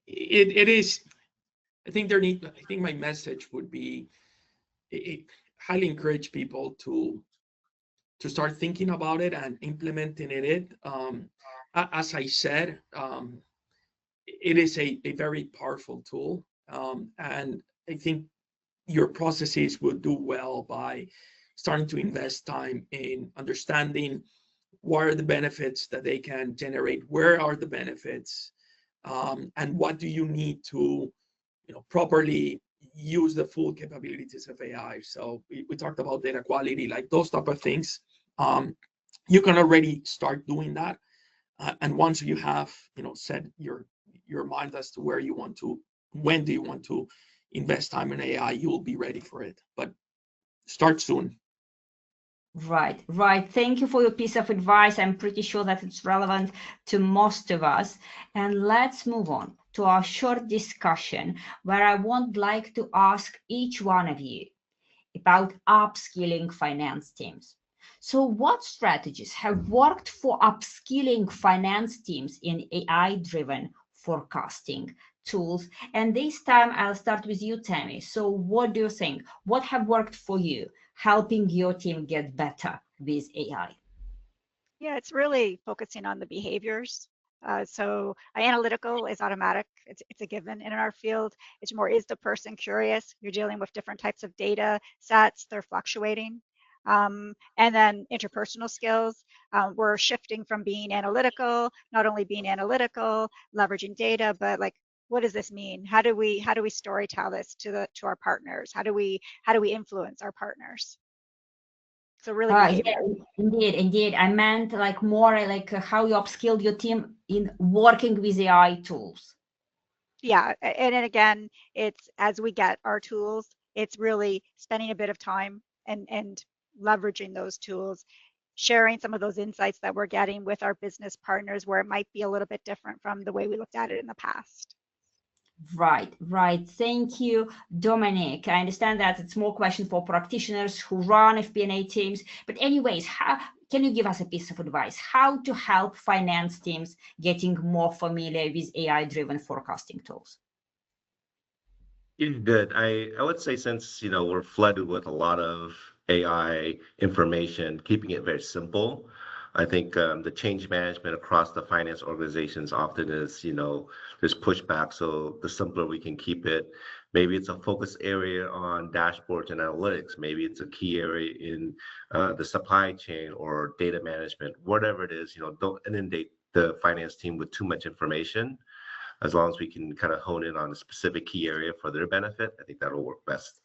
S4: It is. I think my message would be, highly encourage people to start thinking about it and implementing it. As I said, it is a very powerful tool, and I think your processes will do well by starting to invest time in understanding what are the benefits that they can generate, where are the benefits, and what do you need to properly use the full capabilities of AI. So we talked about data quality, like those type of things. You can already start doing that. And once you have, set your mind as to where you want to, when do you want to invest time in AI, you will be ready for it. But start soon.
S1: Right. Thank you for your piece of advice. I'm pretty sure that it's relevant to most of us. And let's move on to our short discussion where I would like to ask each one of you about upskilling finance teams. So what strategies have worked for upskilling finance teams in AI-driven forecasting tools? And this time I'll start with you, Tammy. So what do you think? What have worked for you, helping your team get better with AI?
S3: Yeah, it's really focusing on the behaviors. So analytical is automatic. It's a given. And in our field, it's more, is the person curious? You're dealing with different types of data sets. They're fluctuating. And then interpersonal skills. We're shifting from being analytical, not only being analytical, leveraging data, but like what does this mean? How do we storytell this to our partners? How do we influence our partners? So really behavior.
S1: Yeah, indeed. I meant like more like how you upskilled your team in working with AI tools.
S3: Yeah, and then again, it's as we get our tools, it's really spending a bit of time and leveraging those tools, sharing some of those insights that we're getting with our business partners where it might be a little bit different from the way we looked at it in the past.
S1: Right. Thank you, Dominic. I understand that it's more question for practitioners who run FP&A teams. But anyways, how can you give us a piece of advice? How to help finance teams getting more familiar with AI-driven forecasting tools?
S5: Yeah, good. I would say since, we're flooded with a lot of AI information, keeping it very simple. I think the change management across the finance organizations often is, there's pushback. So the simpler we can keep it, maybe it's a focus area on dashboards and analytics. Maybe it's a key area in the supply chain or data management, whatever it is, don't inundate the finance team with too much information. As long as we can kind of hone in on a specific key area for their benefit, I think that'll work best.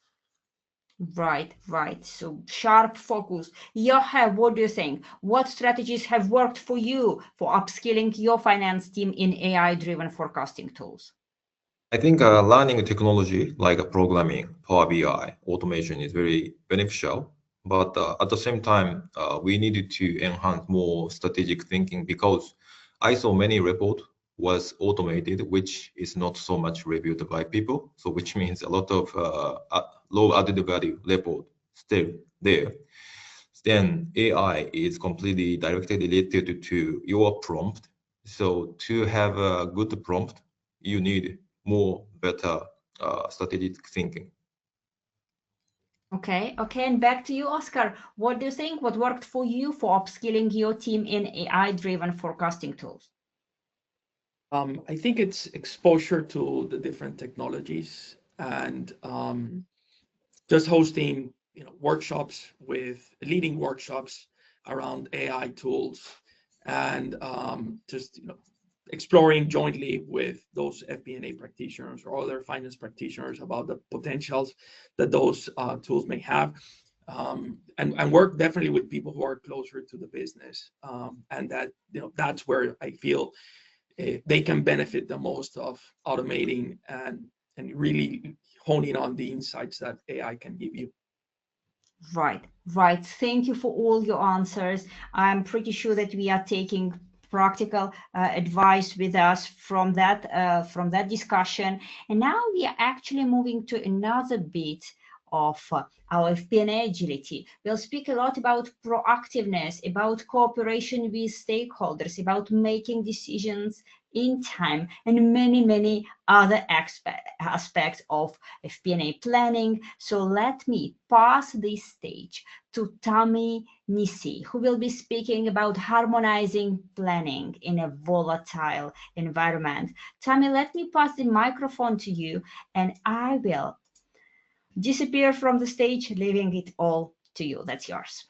S1: Right. So sharp focus. Yochai, what do you think? What strategies have worked for you for upskilling your finance team in AI-driven forecasting tools?
S2: I think learning technology like programming, Power BI, automation is very beneficial. But at the same time, we needed to enhance more strategic thinking because I saw many reports was automated, which is not so much reviewed by people. So which means a lot of low added value report still there. Then AI is completely directly related to your prompt. So to have a good prompt, you need more better strategic thinking.
S1: Okay, and back to you, Oscar. What do you think? What worked for you for upskilling your team in AI-driven forecasting tools?
S4: I think it's exposure to the different technologies and just hosting, workshops with leading workshops around AI tools and just, exploring jointly with those FP&A practitioners or other finance practitioners about the potentials that those tools may have. And work definitely with people who are closer to the business. And that, that's where I feel they can benefit the most of automating and really honing on the insights that AI can give you.
S1: Right. Thank you for all your answers. I'm pretty sure that we are taking practical advice with us from that discussion. And now we are actually moving to another bit of our FP&A agility. We'll speak a lot about proactiveness, about cooperation with stakeholders, about making decisions in time, and many other aspects of FP&A planning. So let me pass this stage to Tammy Nisi, who will be speaking about harmonizing planning in a volatile environment. Tammy, let me pass the microphone to you, and I will disappear from the stage, leaving it all to you. That's yours.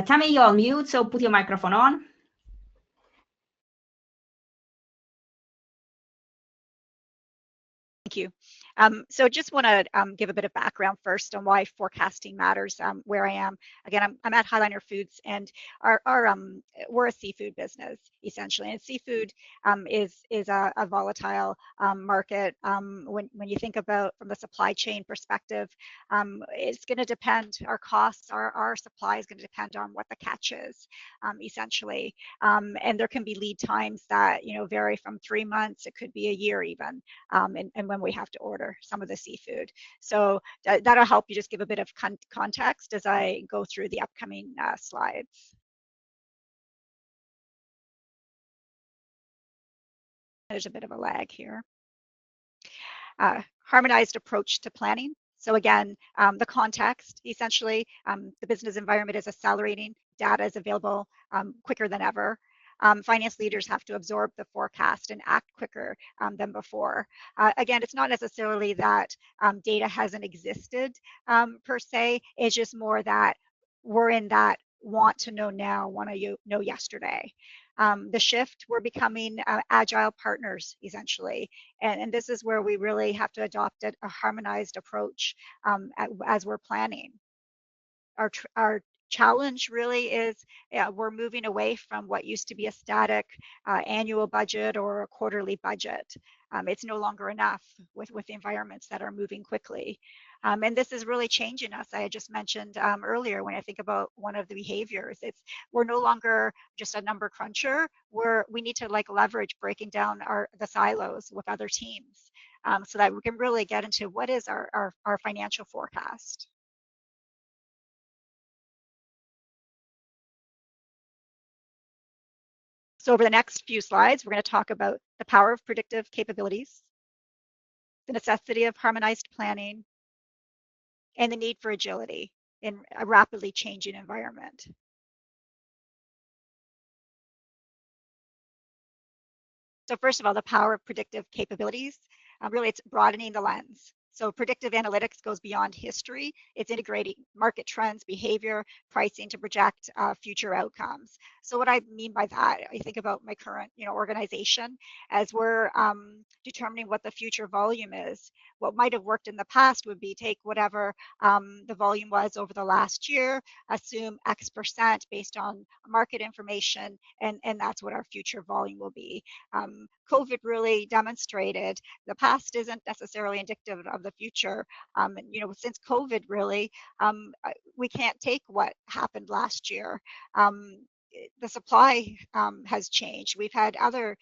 S1: Tammy, you're on mute, so put your microphone on.
S3: Thank you. So just want to give a bit of background first on why forecasting matters where I am. Again, I'm at Highliner Foods, and we're a seafood business essentially, and seafood is a volatile market. When you think about from the supply chain perspective, it's going to depend. Our costs, our supply is going to depend on what the catch is, essentially, and there can be lead times that vary from 3 months. It could be a year even, and when we have to order some of the seafood. So that'll help you just give a bit of context as I go through the upcoming slides. There's a bit of a lag here. Harmonized approach to planning. So again, the context, essentially, the business environment is accelerating, data is available quicker than ever. Finance leaders have to absorb the forecast and act quicker than before. Again, it's not necessarily that data hasn't existed per se, it's just more that we're in that want to know now, want to know yesterday. The shift, we're becoming agile partners, essentially. And this is where we really have to adopt a harmonized approach as we're planning. Our challenge really is we're moving away from what used to be a static annual budget or a quarterly budget. It's no longer enough with the environments that are moving quickly. And this is really changing us. I just mentioned earlier when I think about one of the behaviors, we're no longer just a number cruncher. We need to leverage breaking down the silos with other teams so that we can really get into what is our financial forecast. So over the next few slides, we're going to talk about the power of predictive capabilities, the necessity of harmonized planning, and the need for agility in a rapidly changing environment. So first of all, the power of predictive capabilities, really it's broadening the lens. So predictive analytics goes beyond history. It's integrating market trends, behavior, pricing to project future outcomes. So what I mean by that, I think about my current organization as we're determining what the future volume is. What might have worked in the past would be take whatever the volume was over the last year, assume X% based on market information, and that's what our future volume will be. COVID really demonstrated the past isn't necessarily indicative of the future. Since COVID really, we can't take what happened last year. The supply has changed. We've had other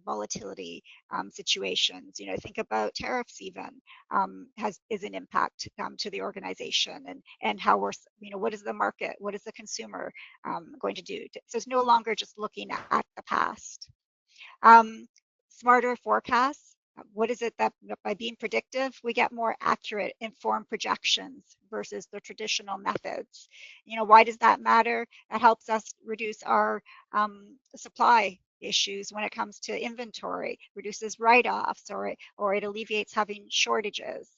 S3: volatility situations. Think about tariffs even is an impact to the organization and how we're, what is the market, what is the consumer going to do? So it's no longer just looking at the past. Smarter forecasts. What is it that by being predictive, we get more accurate, informed projections versus the traditional methods? Why does that matter? It helps us reduce our supply issues when it comes to inventory, reduces write-offs, or it alleviates having shortages.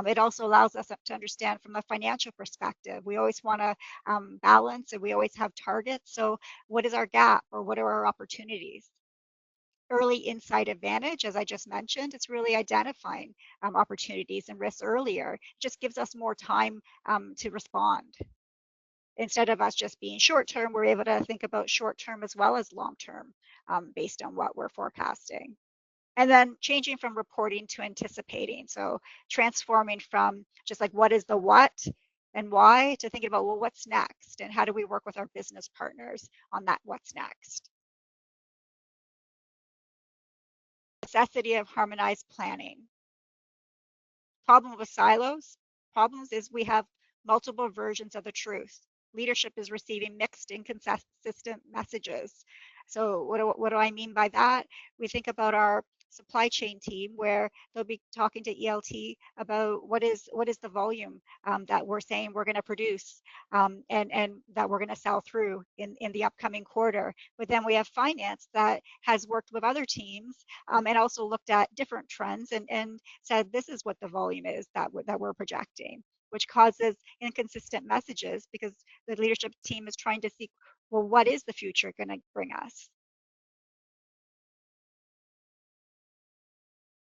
S3: It also allows us to understand from a financial perspective. We always want to balance, and we always have targets. So what is our gap, or what are our opportunities? Early insight advantage, as I just mentioned, it's really identifying opportunities and risks earlier. It just gives us more time to respond. Instead of us just being short term, we're able to think about short term as well as long term based on what we're forecasting. And then changing from reporting to anticipating. So transforming from just what is the what and why to thinking about, well, what's next, and how do we work with our business partners on that what's next. Necessity of harmonized planning. Problem with silos. Problems is we have multiple versions of the truth. Leadership is receiving mixed, inconsistent messages. So what do I mean by that? We think about our supply chain team where they'll be talking to ELT about what is the volume that we're saying we're going to produce and that we're going to sell through in the upcoming quarter. But then we have finance that has worked with other teams and also looked at different trends and said this is what the volume is that we're projecting, which causes inconsistent messages because the leadership team is trying to see, well, what is the future going to bring us?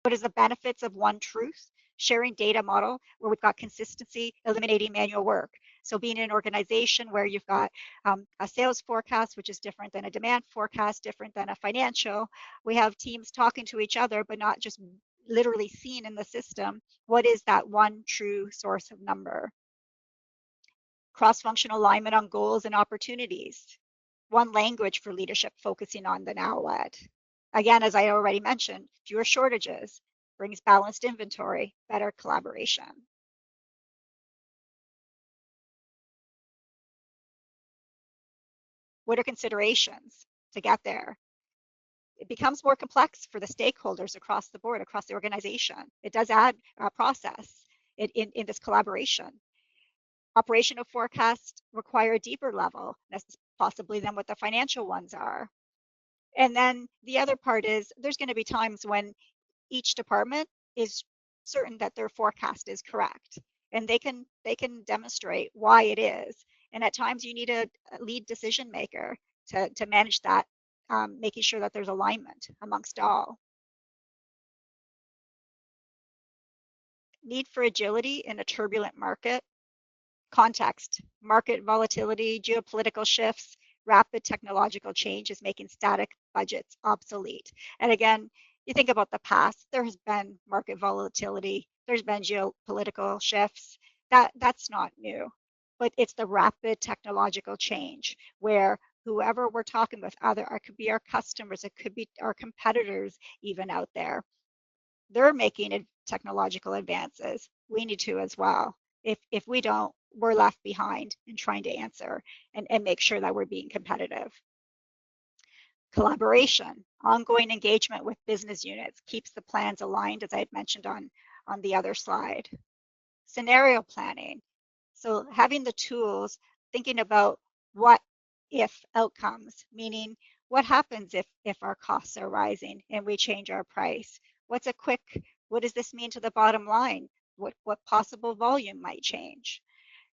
S3: What is the benefits of one truth? Sharing data model where we've got consistency, eliminating manual work. So being in an organization where you've got a sales forecast, which is different than a demand forecast, different than a financial. We have teams talking to each other, but not just literally seen in the system. What is that one true source of number? Cross-functional alignment on goals and opportunities. One language for leadership focusing on the now what. Again, as I already mentioned, fewer shortages brings balanced inventory, better collaboration. What are considerations to get there? It becomes more complex for the stakeholders across the board, across the organization. It does add a process in this collaboration. Operational forecasts require a deeper level, possibly than what the financial ones are. And then the other part is there's going to be times when each department is certain that their forecast is correct, and they can demonstrate why it is. And at times you need a lead decision maker to manage that, making sure that there's alignment amongst all. Need for agility in a turbulent market. Context, market volatility, geopolitical shifts, rapid technological change is making static budgets obsolete. And again, you think about the past, there has been market volatility, there's been geopolitical shifts. That's not new, but it's the rapid technological change where whoever we're talking with, it could be our customers, it could be our competitors even out there. They're making technological advances. We need to as well. If we don't, we're left behind in trying to answer and make sure that we're being competitive. Collaboration, ongoing engagement with business units keeps the plans aligned, as I had mentioned on the other slide. Scenario planning, so having the tools, thinking about what if outcomes, meaning what happens if our costs are rising and we change our price? What does this mean to the bottom line? What possible volume might change?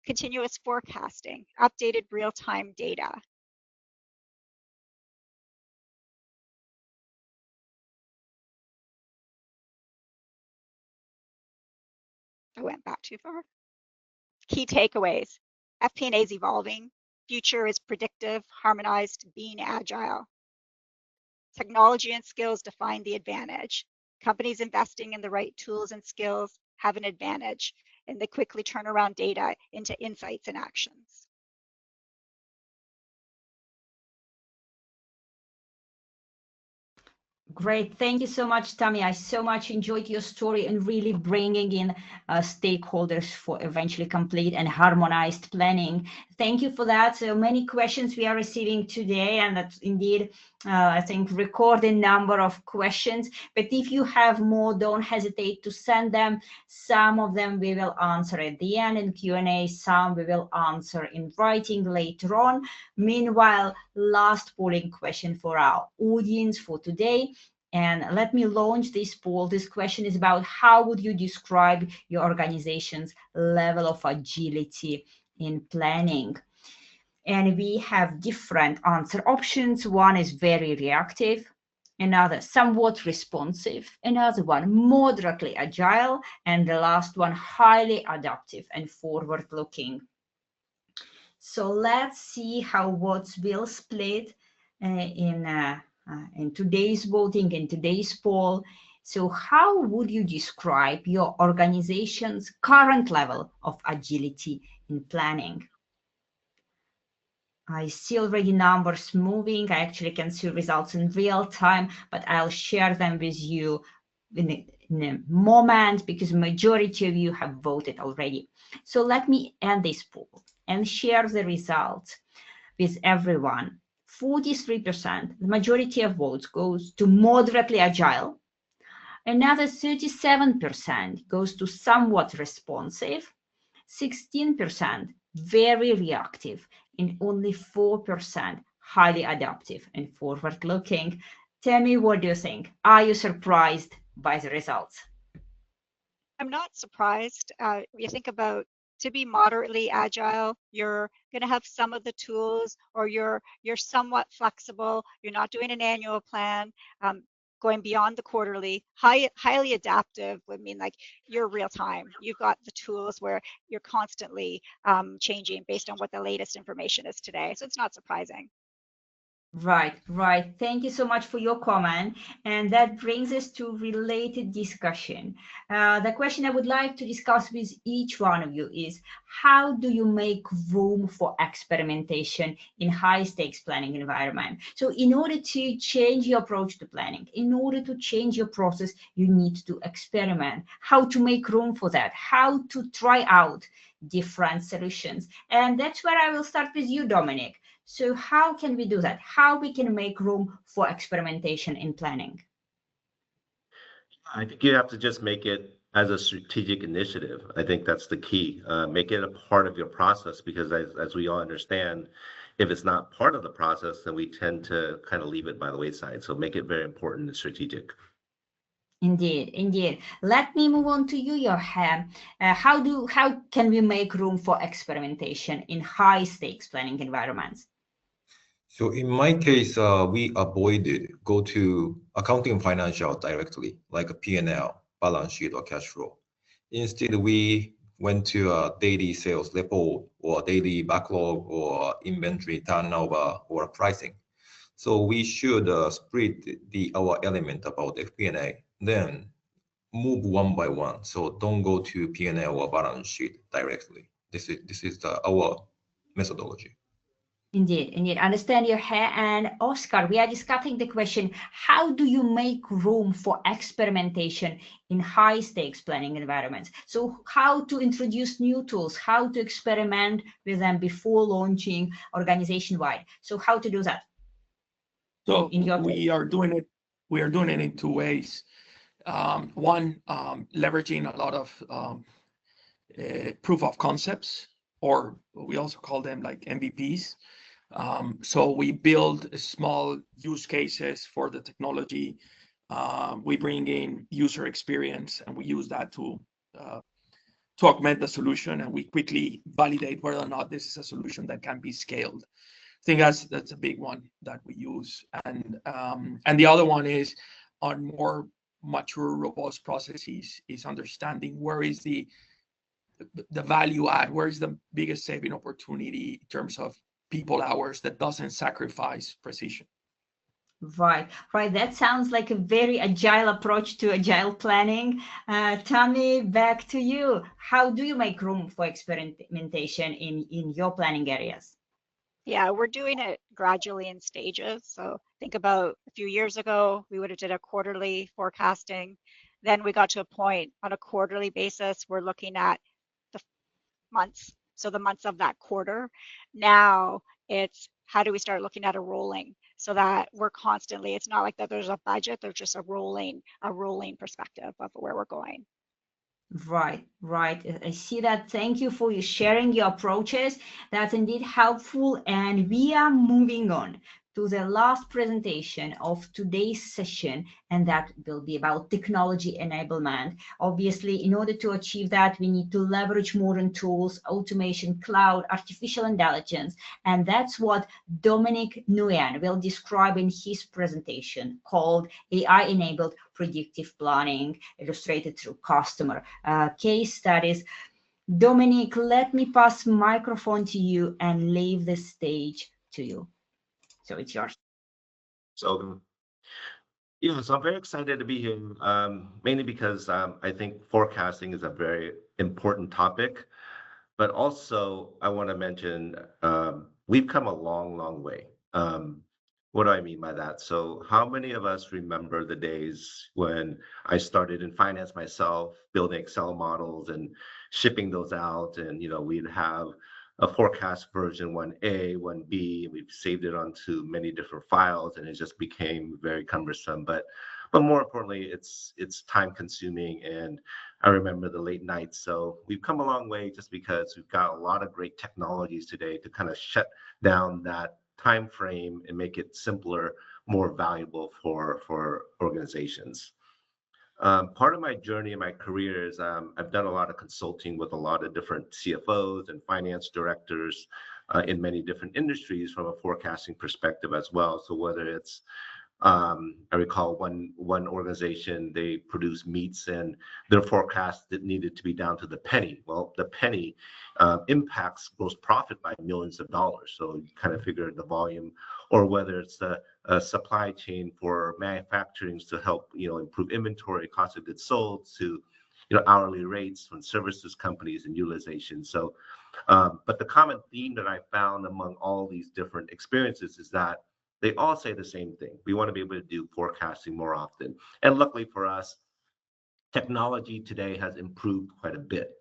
S3: Continuous forecasting, updated real-time data. I went back too far. Key takeaways. FP&A is evolving. Future is predictive, harmonized, being agile. Technology and skills define the advantage. Companies investing in the right tools and skills have an advantage, and they quickly turn around data into insights and actions.
S1: Great. Thank you so much, Tammy. I so much enjoyed your story and really bringing in stakeholders for eventually complete and harmonized planning. Thank you for that. So many questions we are receiving today, and that's indeed, I think, recording number of questions. But if you have more, don't hesitate to send them. Some of them we will answer at the end in Q&A. Some we will answer in writing later on. Meanwhile, last polling question for our audience for today. And let me launch this poll. This question is about how would you describe your organization's level of agility in planning? And we have different answer options. One is very reactive, another somewhat responsive, another one moderately agile, and the last one highly adaptive and forward-looking. So let's see how votes will split in today's voting, in today's poll. So how would you describe your organization's current level of agility in planning? I see already numbers moving. I actually can see results in real time, but I'll share them with you in a moment because majority of you have voted already. So let me end this poll and share the results with everyone. 43%, the majority of votes goes to moderately agile. Another 37% goes to somewhat responsive. 16% very reactive, and only 4% highly adaptive and forward-looking. Tammy, what do you think? Are you surprised by the results?
S3: I'm not surprised. You think about to be moderately agile, you're going to have some of the tools, or you're somewhat flexible. You're not doing an annual plan. Going beyond the quarterly. Highly adaptive would mean like you're real time. You've got the tools where you're constantly changing based on what the latest information is today. So it's not surprising.
S1: Right. Thank you so much for your comment. And that brings us to related discussion. The question I would like to discuss with each one of you is, how do you make room for experimentation in high stakes planning environment? So in order to change your approach to planning, in order to change your process, you need to experiment. How to make room for that? How to try out different solutions? And that's where I will start with you, Dominic. So how can we do that? How we can make room for experimentation in planning?
S5: I think you have to just make it as a strategic initiative. I think that's the key. Make it a part of your process, because as we all understand, if it's not part of the process, then we tend to kind of leave it by the wayside. So make it very important and strategic.
S1: Indeed, indeed. Let me move on to you, Johan. How can we make room for experimentation in high stakes planning environments?
S2: So in my case, we avoided go to accounting and financial directly, like a P&L, balance sheet, or cash flow. Instead, we went to a daily sales report or daily backlog or inventory turnover or pricing. So we should split our element about FP&A, then move one by one. So don't go to P&L or balance sheet directly. This is our methodology.
S1: Indeed, indeed. Understand your hair. And Oscar, we are discussing the question, how do you make room for experimentation in high stakes planning environments? So how to introduce new tools, how to experiment with them before launching organization wide. So how to do that?
S4: So
S1: in your
S4: we are doing it in two ways. One, leveraging a lot of proof of concepts, or we also call them like MVPs. So we build small use cases for the technology. We bring in user experience, and we use that to augment the solution, and we quickly validate whether or not this is a solution that can be scaled. I think that's a big one that we use, and the other one is on more mature, robust processes, is understanding where is the value add, where is the biggest saving opportunity in terms of people hours that doesn't sacrifice precision.
S1: Right, right. That sounds like a very agile approach to agile planning. Tammy, back to you. How do you make room for experimentation in your planning areas?
S3: Yeah, we're doing it gradually in stages. So think about a few years ago, we would have did a quarterly forecasting. Then we got to a point on a quarterly basis, we're looking at the months. So the months of that quarter. Now it's how do we start looking at a rolling so that we're constantly, it's not like that there's a budget, there's just a rolling perspective of where we're going.
S1: Right, right. I see that. Thank you for sharing your approaches. That's indeed helpful. And we are moving on to the last presentation of today's session, and that will be about technology enablement. Obviously, in order to achieve that, we need to leverage modern tools, automation, cloud, artificial intelligence, and that's what Dominic Nguyen will describe in his presentation called AI-enabled predictive planning, illustrated through customer case studies. Dominic, let me pass microphone to you and leave the stage to you. So it's yours.
S5: So, so I'm very excited to be here, mainly because I think forecasting is a very important topic, but also I want to mention we've come a long, long way. What do I mean by that? So how many of us remember the days when I started in finance myself, building Excel models and shipping those out, and we'd have a forecast version 1A, 1B, and we've saved it onto many different files, and it just became very cumbersome. But more importantly, it's time consuming, and I remember the late nights. So we've come a long way just because we've got a lot of great technologies today to kind of shut down that time frame and make it simpler, more valuable for organizations. Part of my journey in my career is I've done a lot of consulting with a lot of different CFOs and finance directors in many different industries from a forecasting perspective as well. So whether it's I recall one organization, they produce meats and their forecast that needed to be down to the penny. Well, the penny impacts gross profit by millions of dollars. So you kind of figure the volume, or whether it's the supply chain for manufacturing to help improve inventory, cost of goods sold, to hourly rates from services companies and utilization. So, but the common theme that I found among all these different experiences is that they all say the same thing. We want to be able to do forecasting more often. And luckily for us, technology today has improved quite a bit,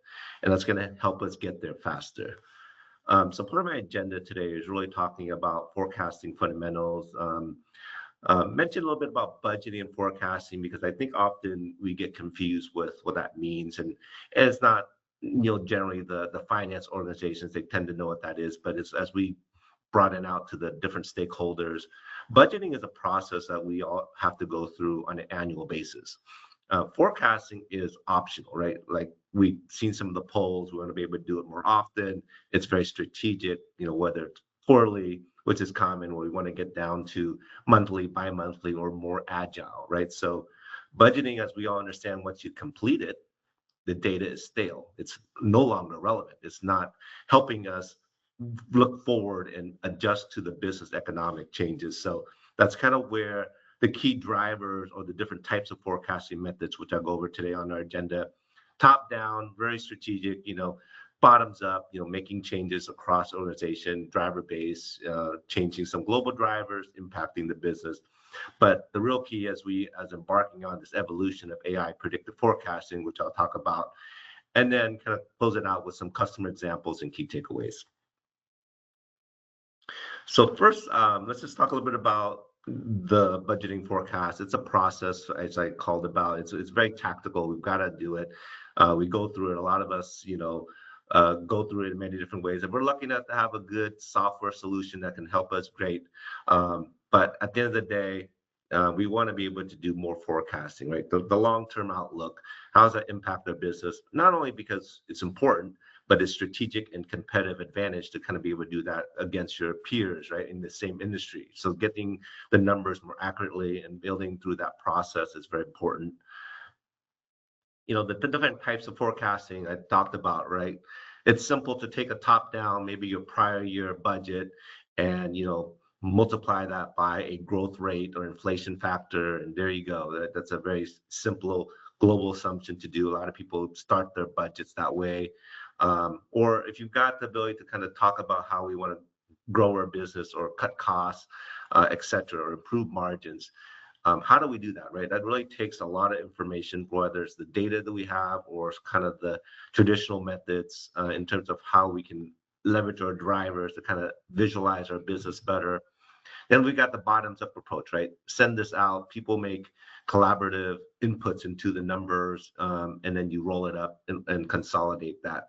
S5: and that's going to help us get there faster. So part of my agenda today is really talking about forecasting fundamentals, mention a little bit about budgeting and forecasting, because I think often we get confused with what that means. And it's not, generally the finance organizations, they tend to know what that is, but it's as we broaden out to the different stakeholders. Budgeting is a process that we all have to go through on an annual basis. Forecasting is optional, right? Like we've seen some of the polls, we want to be able to do it more often. It's very strategic, whether it's quarterly, which is common, where we want to get down to monthly, bi-monthly, or more agile, right? So budgeting, as we all understand, once you complete it, the data is stale. It's no longer relevant. It's not helping us look forward and adjust to the business economic changes. So that's kind of where the key drivers or the different types of forecasting methods, which I'll go over today on our agenda, top down, very strategic, bottoms up, making changes across organization, driver base, changing some global drivers, impacting the business. But the real key as embarking on this evolution of AI predictive forecasting, which I'll talk about, and then kind of close it out with some customer examples and key takeaways. So first, let's just talk a little bit about the budgeting forecast. It's a process, as I called about. It's very tactical. We've got to do it. We go through it. A lot of us, go through it in many different ways. If we're lucky enough to have a good software solution that can help us, great. But at the end of the day, we want to be able to do more forecasting, right? The long-term outlook, how does that impact our business? Not only because it's important, but it's strategic and competitive advantage to kind of be able to do that against your peers, right, in the same industry. So getting the numbers more accurately and building through that process is very important. The different types of forecasting I talked about, right? It's simple to take a top-down, maybe your prior year budget, and multiply that by a growth rate or inflation factor, and there you go. That's a very simple global assumption to do. A lot of people start their budgets that way. Or if you've got the ability to kind of talk about how we want to grow our business or cut costs, et cetera, or improve margins, how do we do that, right? That really takes a lot of information, whether it's the data that we have or kind of the traditional methods in terms of how we can leverage our drivers to kind of visualize our business better. Then we got the bottoms up approach, right? Send this out, people make collaborative inputs into the numbers, and then you roll it up and consolidate that.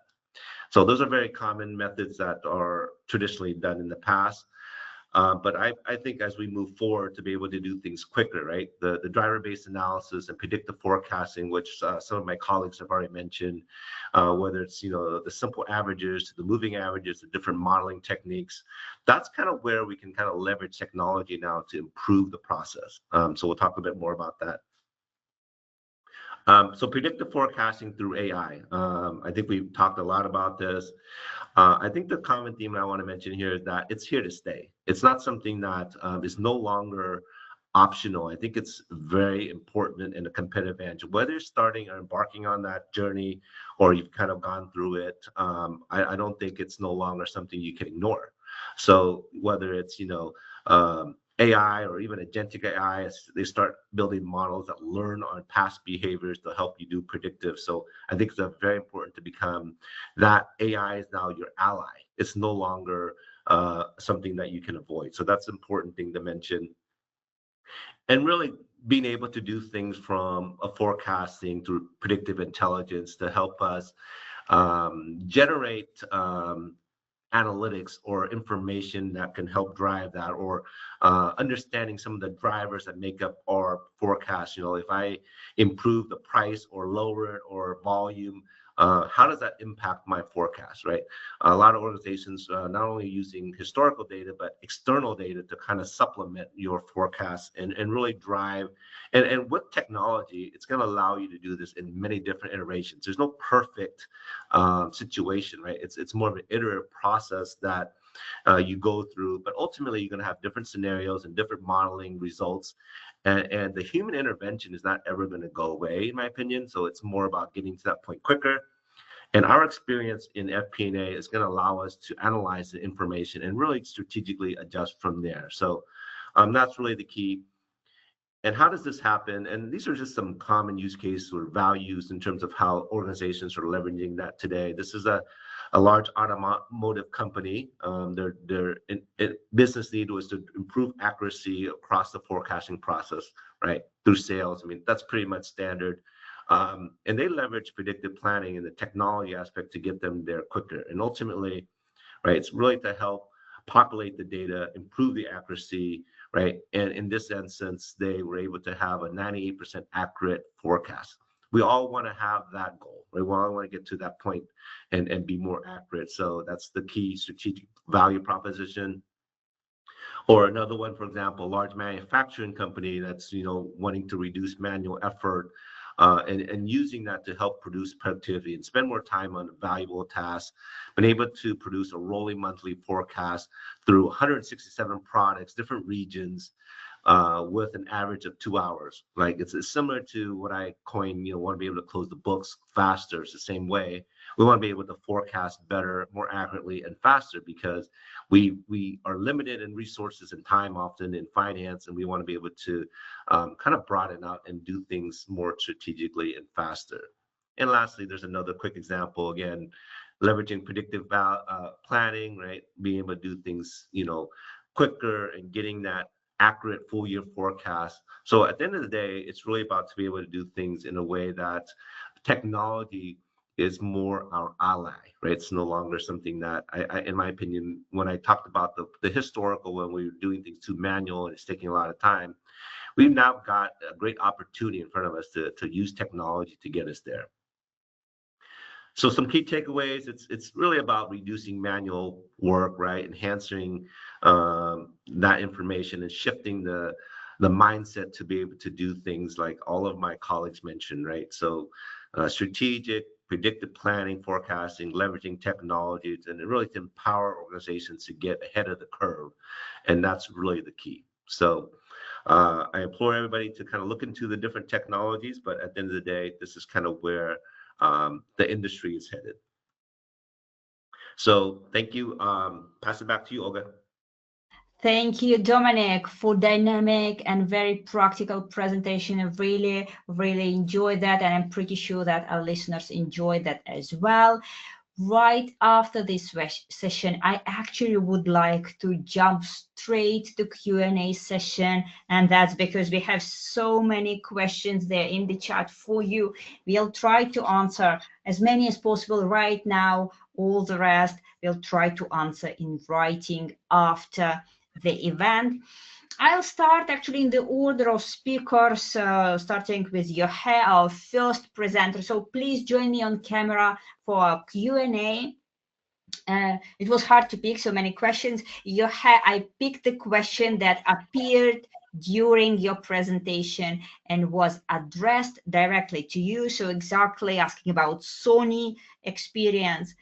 S5: So those are very common methods that are traditionally done in the past. But I think as we move forward to be able to do things quicker, right? The driver-based analysis and predictive forecasting, which some of my colleagues have already mentioned, whether it's the simple averages, the moving averages, the different modeling techniques, that's kind of where we can kind of leverage technology now to improve the process. So we'll talk a bit more about that. So predictive forecasting through AI. I think we've talked a lot about this. I think the common theme I want to mention here is that it's here to stay. It's not something that is no longer optional. I think it's very important and a competitive advantage. Whether you're starting or embarking on that journey or you've kind of gone through it, I don't think it's no longer something you can ignore. So whether it's, AI or even agentic AI, as they start building models that learn on past behaviors to help you do predictive. So I think it's very important to become that AI is now your ally. It's no longer something that you can avoid. So that's an important thing to mention. And really being able to do things from a forecasting through predictive intelligence to help us generate analytics or information that can help drive that, or understanding some of the drivers that make up our forecast. If I improve the price or lower it or volume, how does that impact my forecast, right? A lot of organizations not only using historical data, but external data to kind of supplement your forecast and really drive. And with technology, it's going to allow you to do this in many different iterations. There's no perfect situation, right? It's more of an iterative process that you go through, but ultimately you're going to have different scenarios and different modeling results. And the human intervention is not ever going to go away, in my opinion. So it's more about getting to that point quicker. And our experience in FP&A is going to allow us to analyze the information and really strategically adjust from there. So that's really the key. And how does this happen? And these are just some common use cases or values in terms of how organizations are leveraging that today. This is a large automotive company. Their business need was to improve accuracy across the forecasting process, right? Through sales. I mean, that's pretty much standard. And they leverage predictive planning and the technology aspect to get them there quicker. And ultimately, right, it's really to help populate the data, improve the accuracy, right? And in this instance, they were able to have a 98% accurate forecast. We all want to have that goal, right? We all want to get to that point and be more accurate. So that's the key strategic value proposition. Or another one, for example, a large manufacturing company that's wanting to reduce manual effort and using that to help produce productivity and spend more time on valuable tasks, been able to produce a rolling monthly forecast through 167 products, different regions, with an average of 2 hours. Like it's similar to what I coined, want to be able to close the books faster. It's the same way. We want to be able to forecast better, more accurately, and faster because we are limited in resources and time often in finance, and we want to be able to kind of broaden out and do things more strategically and faster. And lastly, there's another quick example, again, leveraging predictive planning, right? Being able to do things, quicker and getting that accurate full year forecast. So at the end of the day, it's really about to be able to do things in a way that technology is more our ally, right? It's no longer something that I in my opinion, when I talked about the historical, when we were doing things too manual and it's taking a lot of time, we've now got a great opportunity in front of us to use technology to get us there. So some key takeaways, it's really about reducing manual work, right? Enhancing that information and shifting the mindset to be able to do things like all of my colleagues mentioned, right? So strategic, predictive planning, forecasting, leveraging technologies, and really to empower organizations to get ahead of the curve. And that's really the key. So I implore everybody to kind of look into the different technologies, but at the end of the day, this is kind of where the industry is headed. So thank you. Pass it back to you, Olga.
S1: Thank you, Dominic, for dynamic and very practical presentation. I really, really enjoyed that, and I'm pretty sure that our listeners enjoyed that as well. Right after this session, I actually would like to jump straight to Q&A session, and that's because we have so many questions there in the chat for you. We'll try to answer as many as possible right now. All the rest we'll try to answer in writing after the event. I'll start actually in the order of speakers, starting with Yohei, our first presenter. So please join me on camera for our Q&A. It was hard to pick so many questions. Yohei, I picked the question that appeared during your presentation and was addressed directly to you. So exactly asking about Sony experience.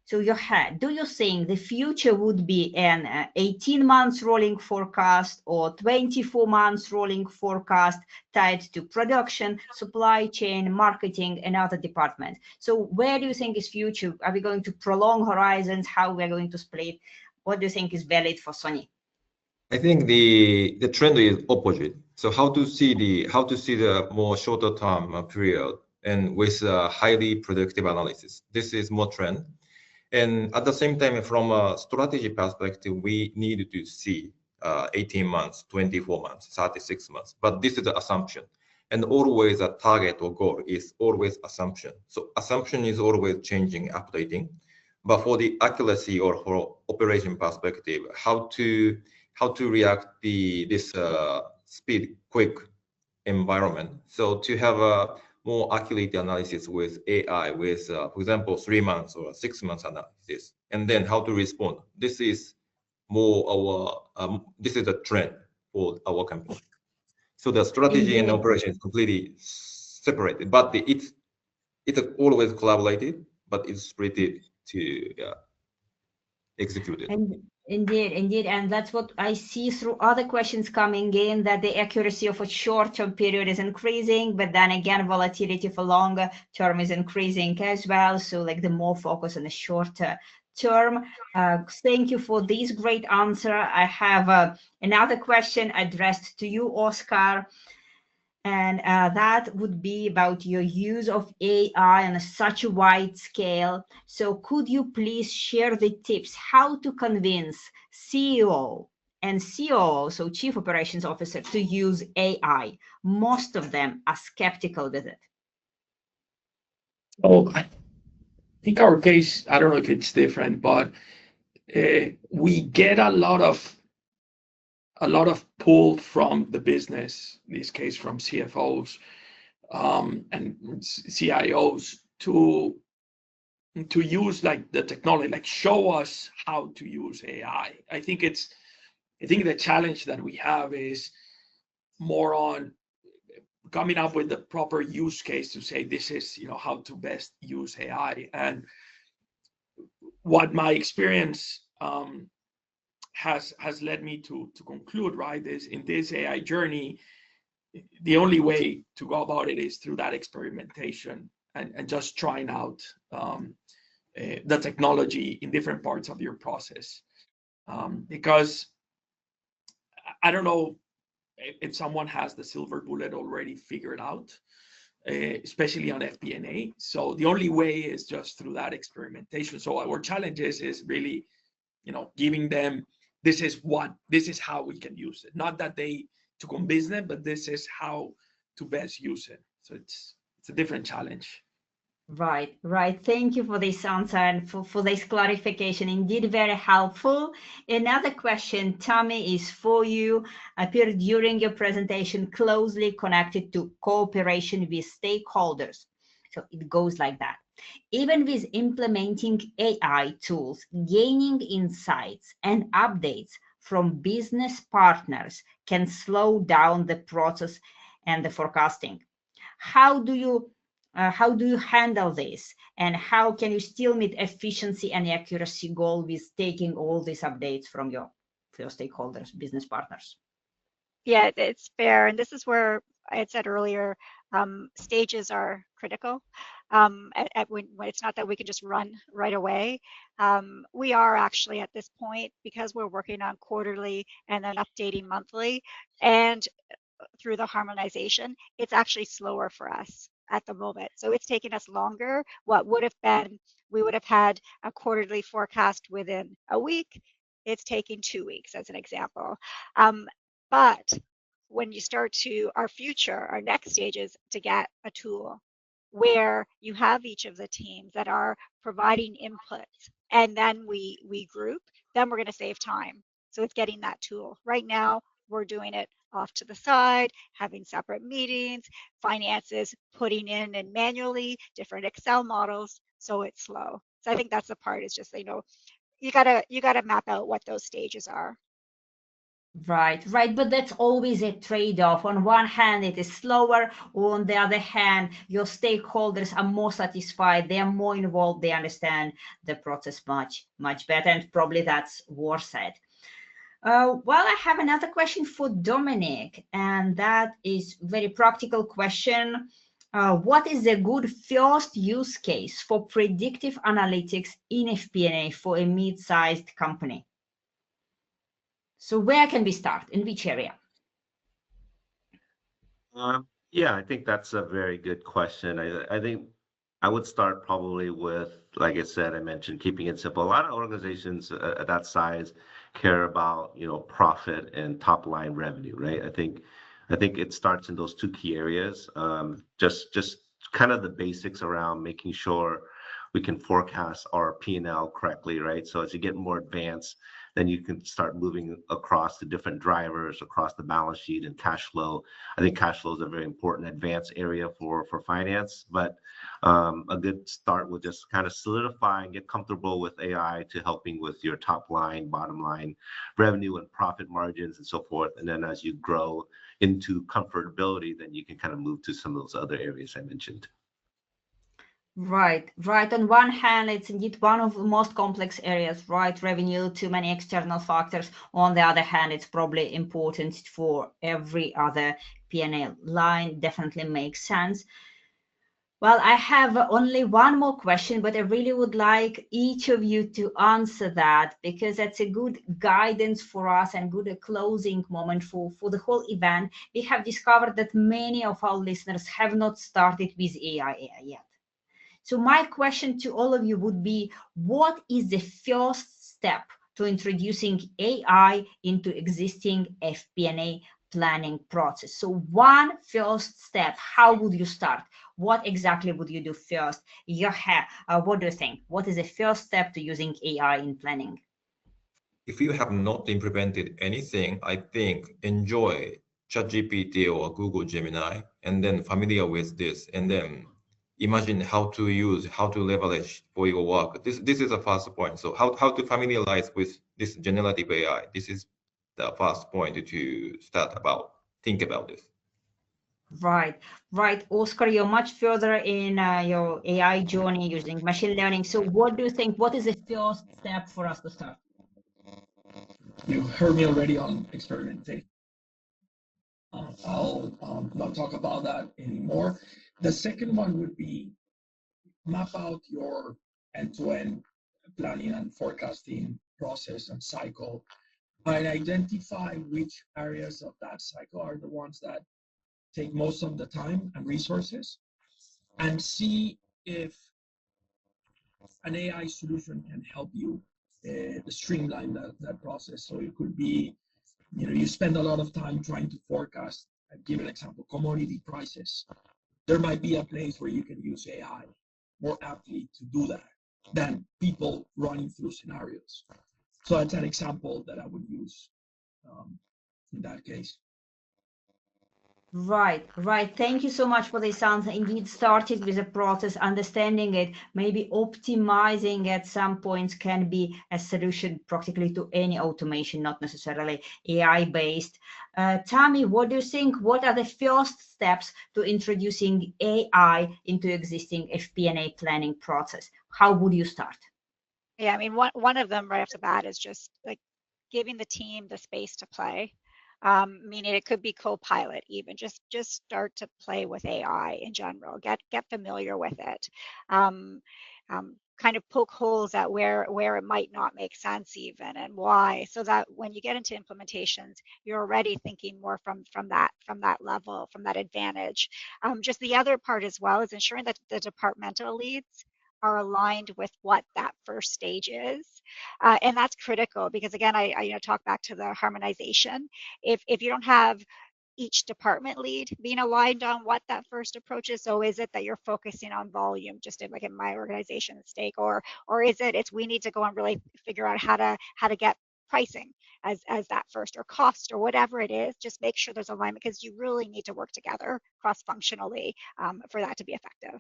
S1: So Yohei, do you think the future would be an 18 months rolling forecast or 24 months rolling forecast tied to production, supply chain, marketing, and other departments? So where do you think is future? Are we going to prolong horizons? How we're going to split? What do you think is valid for Sony?
S2: I think the trend is opposite. So how to see the more shorter term period and with highly predictive analysis. This is more trend. And at the same time, from a strategy perspective, we need to see 18 months, 24 months, 36 months. But this is the assumption. And always a target or goal is always assumption. So assumption is always changing, updating. But for the accuracy or for operation perspective, how to react this speed, quick environment. So to have a more accurate analysis with AI, with, for example, 3 months or 6 months analysis, and then how to respond. This is more our, this is a trend for our company. So the strategy and operation is completely separated, but it's always collaborated, but it's split to execute it.
S1: Indeed, and that's what I see through other questions coming in, that the accuracy of a short-term period is increasing, but then again, volatility for longer term is increasing as well. So like the more focus on the shorter term. Thank you for this great answer. I have another question addressed to you, Oscar. And that would be about your use of AI on such a wide scale. So could you please share the tips how to convince CEO and COO, so Chief Operations Officer, to use AI? Most of them are skeptical with it.
S4: Oh, I think our case, I don't know if it's different, but we get a lot of a lot of pull from the business, in this case from CFOs and CIOs, to use like the technology, like show us how to use AI. I think the challenge that we have is more on coming up with the proper use case to say this is, you know, how to best use AI. And what my experience has led me to conclude, right, is in this AI journey, the only way to go about it is through that experimentation and just trying out the technology in different parts of your process. Because I don't know if someone has the silver bullet already figured out, especially on FP&A. So the only way is just through that experimentation. So our challenge is really, you know, giving them, this is how we can use it. Not that they to convince them, but this is how to best use it. So it's a different challenge.
S1: Right, right. Thank you for this answer and for this clarification. Indeed, very helpful. Another question, Tommy, is for you. Appeared during your presentation, closely connected to cooperation with stakeholders. So it goes like that. Even with implementing AI tools, gaining insights and updates from business partners can slow down the process and the forecasting. How do you handle this, and how can you still meet efficiency and accuracy goal with taking all these updates from your stakeholders, business partners?
S3: Yeah, it's fair. And this is where I had said earlier, stages are critical. When it's not that we can just run right away. We are actually at this point, because we're working on quarterly and then updating monthly, and through the harmonization, it's actually slower for us at the moment. So it's taken us longer. What would have been, we would have had a quarterly forecast within a week. It's taking 2 weeks, as an example. But when you start to our next stage is to get a tool where you have each of the teams that are providing inputs, and then we group, then we're going to save time. So it's getting that tool. Right now, we're doing it off to the side, having separate meetings, finances, putting in and manually different Excel models. So it's slow. So I think that's the part, is just, you know, you gotta map out what those stages are.
S1: Right, right. But that's always a trade-off. On one hand, it is slower. On the other hand, your stakeholders are more satisfied. They are more involved. They understand the process much, much better. And probably that's worth it. Well, I have another question for Dominic, and that is a very practical question. What is a good first use case for predictive analytics in FP&A for a mid-sized company? So where can we start? In which area?
S5: Yeah, I think that's a very good question. I think I would start probably with, like I said, I mentioned keeping it simple. A lot of organizations at that size care about, you know, profit and top line revenue, right? I think it starts in those two key areas. Just kind of the basics around making sure we can forecast our P&L correctly, right? So as you get more advanced, then you can start moving across the different drivers across the balance sheet and cash flow. I think cash flow is a very important advanced area for finance, but a good start would just kind of solidify and get comfortable with AI to helping with your top line, bottom line, revenue and profit margins and so forth. And then as you grow into comfortability, then you can kind of move to some of those other areas I mentioned.
S1: Right, right. On one hand, it's indeed one of the most complex areas, right? Revenue, too many external factors. On the other hand, it's probably important for every other P&L line. Definitely makes sense. Well, I have only one more question, but I really would like each of you to answer that, because that's a good guidance for us and good closing moment for the whole event. We have discovered that many of our listeners have not started with AI yet. So my question to all of you would be, what is the first step to introducing AI into existing FP&A planning process? So one first step, how would you start? What exactly would you do first? What do you think? What is the first step to using AI in planning?
S2: if you have not implemented anything, I think enjoy ChatGPT or Google Gemini, and then familiar with this, and then imagine how to use, how to leverage for your work. This is the first point. So how to familiarize with this generative AI. This is the first point to think about this.
S1: Right, right. Oscar, you're much further in your AI journey using machine learning. So what do you think? What is the first step for us to start?
S4: You heard me already on experimentation. I'll not talk about that anymore. The second one would be map out your end-to-end planning and forecasting process and cycle, and identify which areas of that cycle are the ones that take most of the time and resources, and see if an AI solution can help you streamline that process. So it could be, you spend a lot of time trying to forecast. I'll give an example, commodity prices. There might be a place where you can use AI more aptly to do that than people running through scenarios. So that's an example that I would use in that case.
S1: Right, right. Thank you so much for this answer. Indeed, started with a process, understanding it, maybe optimizing at some points can be a solution practically to any automation, not necessarily AI-based. Tammy, what do you think? What are the first steps to introducing AI into existing FP&A planning process? How would you start?
S3: Yeah, I mean, one of them right off the bat is just like giving the team the space to play. Meaning it could be co-pilot even, just start to play with AI in general, get familiar with it, kind of poke holes at where it might not make sense even, and why, so that when you get into implementations, you're already thinking more from that level, from that advantage. Just the other part as well is ensuring that the departmental leads are aligned with what that first stage is. And that's critical because, again, I talk back to the harmonization. If you don't have each department lead being aligned on what that first approach is, so is it that you're focusing on volume, just like in my organization stake, or is it's we need to go and really figure out how to get pricing as that first, or cost, or whatever it is. Just make sure there's alignment, because you really need to work together cross-functionally for that to be effective.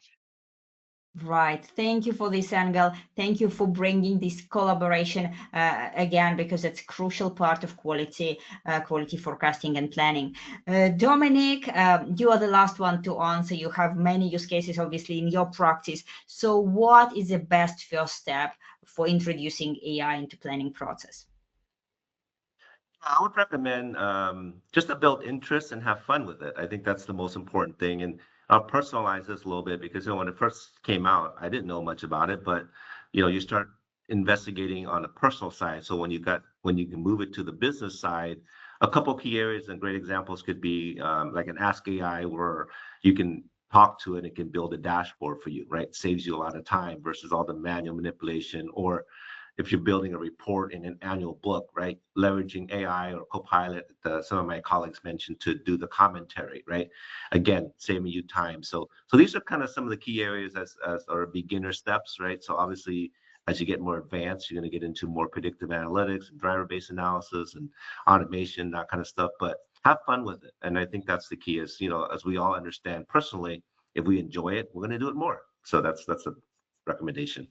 S1: Right. Thank you for this angle. Thank you for bringing this collaboration again, because it's a crucial part of quality forecasting and planning. Dominic, you are the last one to answer. You have many use cases, obviously, in your practice. So what is the best first step for introducing AI into planning process?
S5: I would recommend just to build interest and have fun with it. I think that's the most important thing. And I'll personalize this a little bit because when it first came out, I didn't know much about it, but you start investigating on a personal side. So when you can move it to the business side, a couple of key areas and great examples could be like an Ask AI, where you can talk to it and it can build a dashboard for you, right? Saves you a lot of time versus all the manual manipulation. Or if you're building a report in an annual book, right? Leveraging AI or Copilot, some of my colleagues mentioned, to do the commentary, right? Again, saving you time. So these are kind of some of the key areas as our beginner steps, right? So obviously, as you get more advanced, you're going to get into more predictive analytics, driver-based analysis, and automation, that kind of stuff. But have fun with it. And I think that's the key is, as we all understand personally, if we enjoy it, we're going to do it more. So that's a recommendation.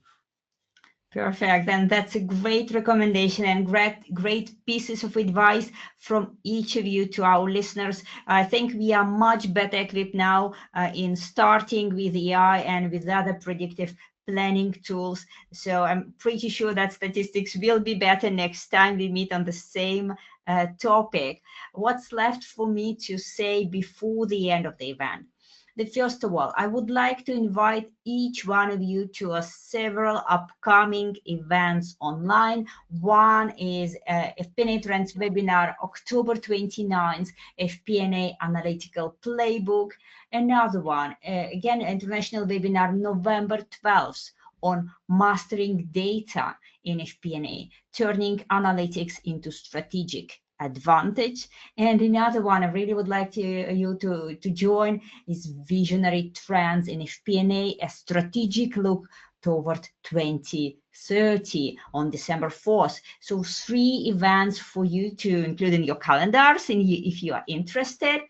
S1: Perfect. And that's a great recommendation and great pieces of advice from each of you to our listeners. I think we are much better equipped now in starting with AI and with other predictive planning tools. So I'm pretty sure that statistics will be better next time we meet on the same topic. What's left for me to say before the end of the event? First of all, I would like to invite each one of you to several upcoming events online. One is FP&A Trends webinar, October 29th, FP&A Analytical Playbook. Another one, again, international webinar, November 12th, on mastering data in FP&A, turning analytics into strategic advantage. And another one I really would like you to join is Visionary Trends in FP&A, a strategic look toward 2030 on December 4th. So 3 events for you to include in your calendars and if you are interested.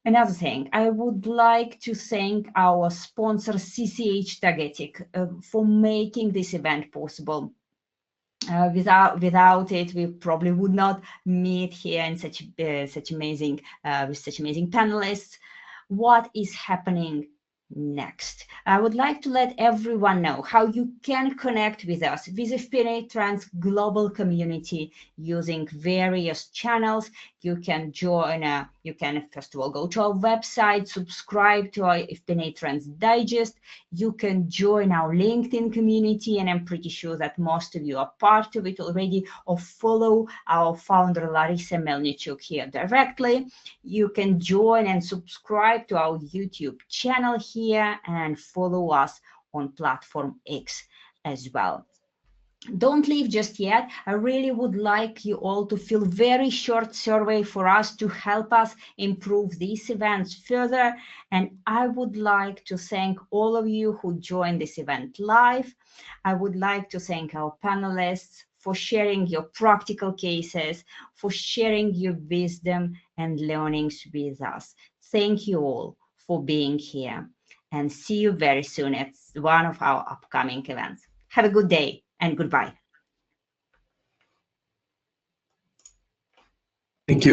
S1: Another thing, I would like to thank our sponsor CCH Tagetik for making this event possible. Without it, we probably would not meet here in such amazing with such amazing panelists. What is happening next? I would like to let everyone know how you can connect with us with FP&A Trends global community using various channels. You can join, you can first of all go to our website, subscribe to our FP&A Trends Digest. You can join our LinkedIn community, and I'm pretty sure that most of you are part of it already, or follow our founder Larissa Melnichuk here directly. You can join and subscribe to our YouTube channel here and follow us on platform X as well. Don't leave just yet. I really would like you all to fill very short survey for us to help us improve these events further. And I would like to thank all of you who joined this event live. I would like to thank our panelists for sharing your practical cases, for sharing your wisdom and learnings with us. Thank you all for being here, and see you very soon at one of our upcoming events. Have a good day and goodbye.
S4: Thank you.